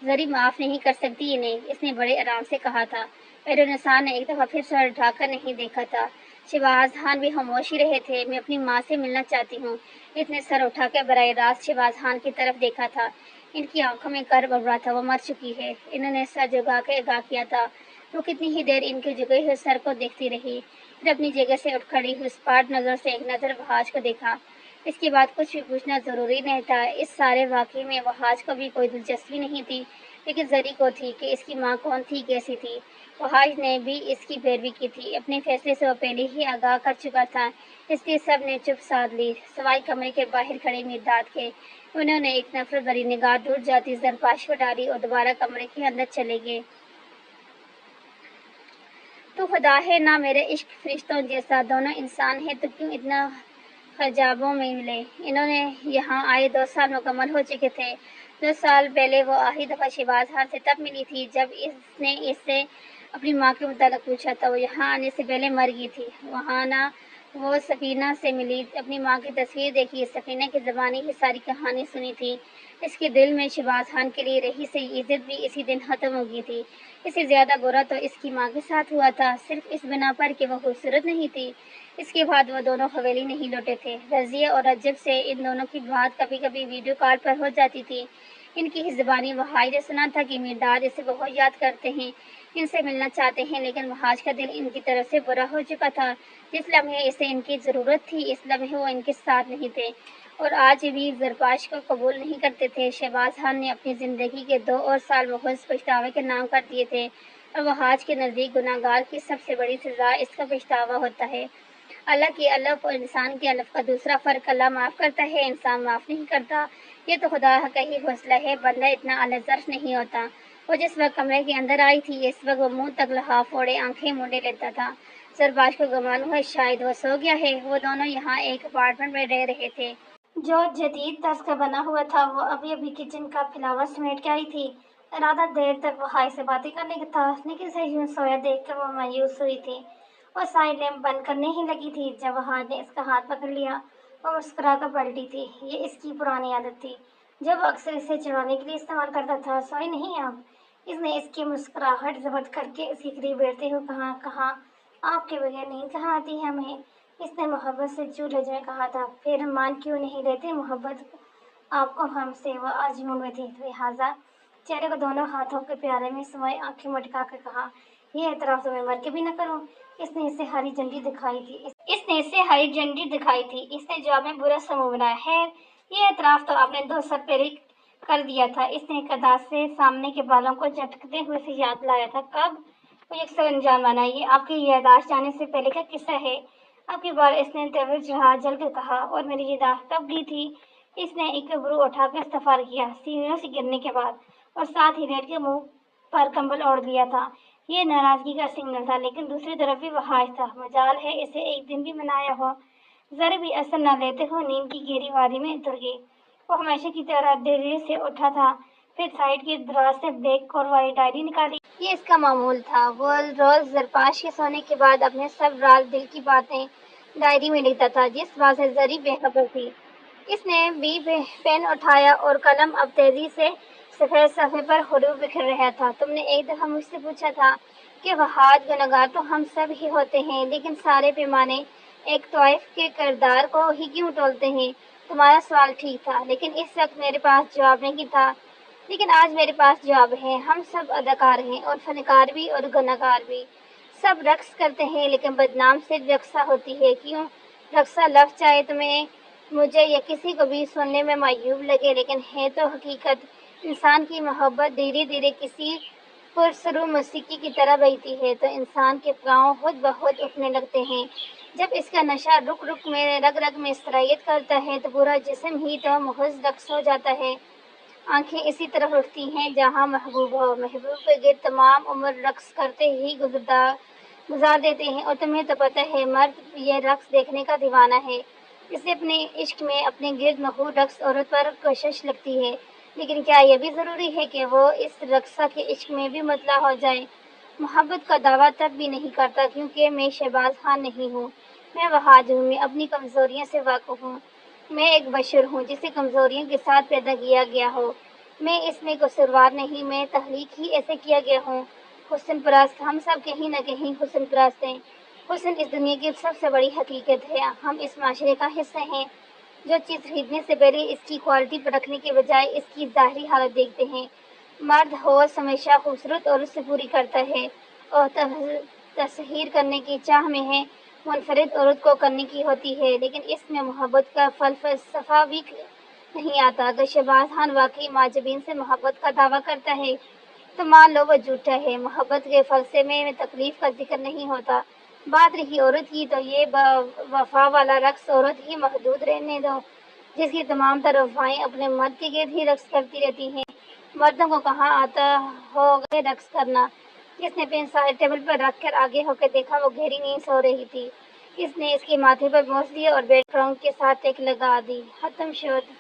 زری معاف نہیں کر سکتی انہیں. اس نے بڑے آرام سے کہا تھا. پیرونسار نے ایک دفعہ پھر سر اٹھا کر نہیں دیکھا تھا. شہباز خان بھی خاموش ہی رہے تھے. میں اپنی ماں سے ملنا چاہتی ہوں. اس نے سر اٹھا کر براہ راست شہباز خان کی طرف دیکھا تھا. ان کی آنکھوں میں کرب ابھرا تھا. وہ مر چکی ہے. انہوں نے سر جھکا کے اگاں کیا تھا. وہ کتنی ہی دیر ان کے جھکے ہوئے سر کو دیکھتی رہی. پھر اپنی جگہ سے اٹھ کھڑی ہوئی اسپاٹ نظر سے ایک نظر وحاج کو دیکھا. اس کے بعد کچھ بھی پوچھنا ضروری نہیں تھا. اس سارے واقعے میں وحاج کو بھی کوئی دلچسپی نہیں تھی لیکن زری کو تھی کہ اس کی ماں کون تھی, کیسی تھی. وحاج نے بھی اس کی پیروی کی تھی. اپنے فیصلے سے وہ پہلے ہی آگاہ کر چکا تھا. اس لیے سب نے چپ سادھ لی سوائے کمرے کے باہر کھڑے میرداد کے. انہوں نے ایک نفرت بھری نگاہ دور جاتی زرپاش کو ڈالی اور دوبارہ کمرے کے اندر چلے گئے. تو خدا ہے نہ میرے عشق فرشتوں جیسا. دونوں انسان ہیں تو کیوں اتنا حجابوں میں ملے. انہوں نے یہاں آئے 2 سال مکمل ہو چکے تھے. 2 سال پہلے وہ آخری دفعہ شہباز خان سے تب ملی تھی جب اس نے اس سے اپنی ماں کے متعلق پوچھا تھا. وہ یہاں آنے سے پہلے مر گئی تھی. وہاں نہ وہ سفینہ سے ملی, اپنی ماں کی تصویر دیکھی, سفینہ کی زبانی کی ساری کہانی سنی تھی. اس کے دل میں شہباز خان کے لیے رہی سے عزت بھی اسی دن ختم ہو گئی تھی. اس سے زیادہ برا تو اس کی ماں کے ساتھ ہوا تھا, صرف اس بنا پر کہ وہ خوبصورت نہیں تھی. اس کے بعد وہ دونوں حویلی نہیں لوٹے تھے. رضیہ اور رجب سے ان دونوں کی بات کبھی کبھی ویڈیو کال پر ہو جاتی تھی. ان کی زبانی وحاج نے سنا تھا کہ میرداد اسے بہت یاد کرتے ہیں, ان سے ملنا چاہتے ہیں, لیکن وحاج کا دل ان کی طرف سے برا ہو چکا تھا. جس لمحے اسے ان کی ضرورت تھی اس لمحے وہ ان کے ساتھ نہیں تھے اور آج بھی زرپاش کو قبول نہیں کرتے تھے. شہباز خان نے اپنی زندگی کے 2 اور سال محض پچھتاوے کے نام کر دیے تھے اور وحاج کے نزدیک گناہگار کی سب سے بڑی سزا اس کا پچھتاوا ہوتا ہے. اللہ کی الف اور انسان کی الف کا دوسرا فرق, اللہ معاف کرتا ہے, انسان معاف نہیں کرتا. یہ تو خدا کا ہی فیصلہ ہے. بندہ اتنا اعلی ظرف نہیں ہوتا. وہ جس وقت کمرے کے اندر آئی تھی اس وقت وہ منہ تک لحاف اوڑے آنکھیں مونڈے لیتا تھا. زرپاش کو گمان ہوا شاید وہ سو گیا ہے. وہ دونوں یہاں ایک اپارٹمنٹ میں رہ رہے تھے جو جدید طرز کا بنا ہوا تھا. وہ ابھی ابھی کچن کا پھیلاوا سمیٹ کے آئی تھی. ارادہ دیر تک وحاج سے باتیں کرنے کا تھا لیکن اسے یوں سویا دیکھ کر وہ مایوس ہوئی تھی. وہ سائڈ لیمپ بند کرنے ہی لگی تھی جب وحاج نے اس کا ہاتھ پکڑ لیا. وہ مسکرا کر پلٹی تھی. یہ اس کی پرانی عادت تھی جو وہ اکثر اسے چڑھانے کے لیے استعمال کرتا تھا. سوئی نہیں آپ؟ اس نے اس کی مسکراہٹ ضبط کر کے اس کے قریب بیٹھتے ہوئے کہا. کہاں آپ کے بغیر نیند کہاں آتی ہے ہمیں. اس نے محبت سے چو لہجے میں کہا تھا. پھر مان کیوں نہیں لیتے محبت آپ کو ہم سے. وہ آج موڈ میں تھی لہٰذا چہرے کو دونوں ہاتھوں کے پیالے میں سمائے آنکھیں مٹکا کر کہا. یہ اعتراف تو میں مر کے بھی نہ کروں. اس نے اسے ہری جھنڈی دکھائی تھی. اس نے جواب میں برا سا منہ بنایا. خیر یہ اعتراف تو آپ نے 2 سال پہلے کر دیا تھا. اس نے ایک ادا سے سامنے کے بالوں کو جھٹکتے ہوئے سے یاد لایا تھا. کب؟ وہ یکسر انجام بنا. یہ آپ کی یادداشت جانے سے پہلے کا قصہ ہے. اب کی بار اس نے تیور چڑھا جل کر کہا. اور میری یادداشت کب گئی تھی؟ اس نے ایک ابرو اٹھا کر استغفار کیا سینوں سے گرنے کے بعد اور ساتھ ہی لیٹ کے منہ پر کمبل اوڑھ لیا تھا. یہ ناراضگی کا سگنل تھا لیکن دوسری طرف بھی وحاج تھا. مجال ہے اسے ایک دن بھی منایا ہو. ذرا بھی اثر نہ لیتے ہوئے نیند کی گہری وادی میں اتر گئی. وہ ہمیشہ کی طرح دیر سے اٹھا تھا. پھر سائڈ کی دراز سے بلیک کور والی ڈائری نکالی. یہ اس کا معمول تھا. وہ روز زرپاش کے سونے کے بعد اپنے سب راز دل کی باتیں ڈائری میں لکھتا تھا جس بات سے زری بے خبر تھی. اس نے بھی پین اٹھایا اور قلم اب تیزی سے سفید صفحے پر حروف بکھر رہا تھا. تم نے ایک دفعہ مجھ سے پوچھا تھا کہ وحاج گناہگار تو ہم سب ہی ہوتے ہیں لیکن سارے پیمانے ایک طائف کے کردار کو ہی کیوں تولتے ہیں. تمہارا سوال ٹھیک تھا لیکن اس وقت میرے پاس جواب نہیں تھا. لیکن آج میرے پاس جواب ہے. ہم سب اداکار ہیں اور فنکار بھی اور گناہگار بھی. سب رقص کرتے ہیں لیکن بدنام صرف رقصہ ہوتی ہے. کیوں؟ رقصہ لفظ چاہے تمہیں، مجھے یا کسی کو بھی سننے میں معیوب لگے، لیکن ہے تو حقیقت. انسان کی محبت دھیرے دھیرے کسی پرسرو موسیقی کی طرح بہتی ہے تو انسان کے پاؤں خود بخود اٹھنے لگتے ہیں. جب اس کا نشہ رگ رگ میں سرایت کرتا ہے تو پورا جسم ہی تو محض رقص ہو جاتا ہے. آنکھیں اسی طرف اٹھتی ہیں جہاں محبوب ہو. محبوب کے گرد تمام عمر رقص کرتے ہی گزار دیتے ہیں. اور تمہیں تو پتہ ہے مرد یہ رقص دیکھنے کا دیوانہ ہے. اسے اپنے عشق میں اپنے گرد محبوب رقص عورت پر کشش لگتی ہے. لیکن کیا یہ بھی ضروری ہے کہ وہ اس رقصہ کے عشق میں بھی مطلع ہو جائے؟ محبت کا دعویٰ تب بھی نہیں کرتا کیونکہ میں شہباز خان نہیں ہوں. میں وحاج ہوں. میں اپنی کمزوریوں سے واقف ہوں. میں ایک بشر ہوں جسے کمزوریوں کے ساتھ پیدا کیا گیا ہو. میں اس میں قصوروار نہیں. میں تخلیق ہی ایسے کیا گیا ہوں. حسن پرست ہم سب کہیں نہ کہیں حسن پرست ہیں. حسن اس دنیا کی سب سے بڑی حقیقت ہے. ہم اس معاشرے کا حصہ ہیں جو چیز خریدنے سے پہلے اس کی کوالٹی پرکھنے کے بجائے اس کی ظاہری حالت دیکھتے ہیں. مرد ہوش ہمیشہ خوبصورت عورت سے پوری کرتا ہے اور تسخیر کرنے کی چاہ میں ہے منفرد عورت کو کرنے کی ہوتی ہے. لیکن اس میں محبت کا فلسفہ بھی نہیں آتا. اگر شہباز خان واقعی معجبین سے محبت کا دعویٰ کرتا ہے تو مان لو وہ جھوٹا ہے. محبت کے فلسفے میں تکلیف کا ذکر نہیں ہوتا. بات رہی عورت کی تو یہ وفا والا رقص عورت ہی محدود رہنے دو جس کی تمام تر وفائیں اپنے مرد کے گرد ہی رقص کرتی رہتی ہیں. مردوں کو کہاں آتا ہوگا رقص کرنا؟ کس نے پین سائڈ ٹیبل پر رکھ کر آگے ہو کے دیکھا وہ گہری نیند سو رہی تھی. کس نے اس کے ماتھے پر بوس دیا اور بیڈ ٹرنک کے ساتھ ایک لگا دی. ختم شد.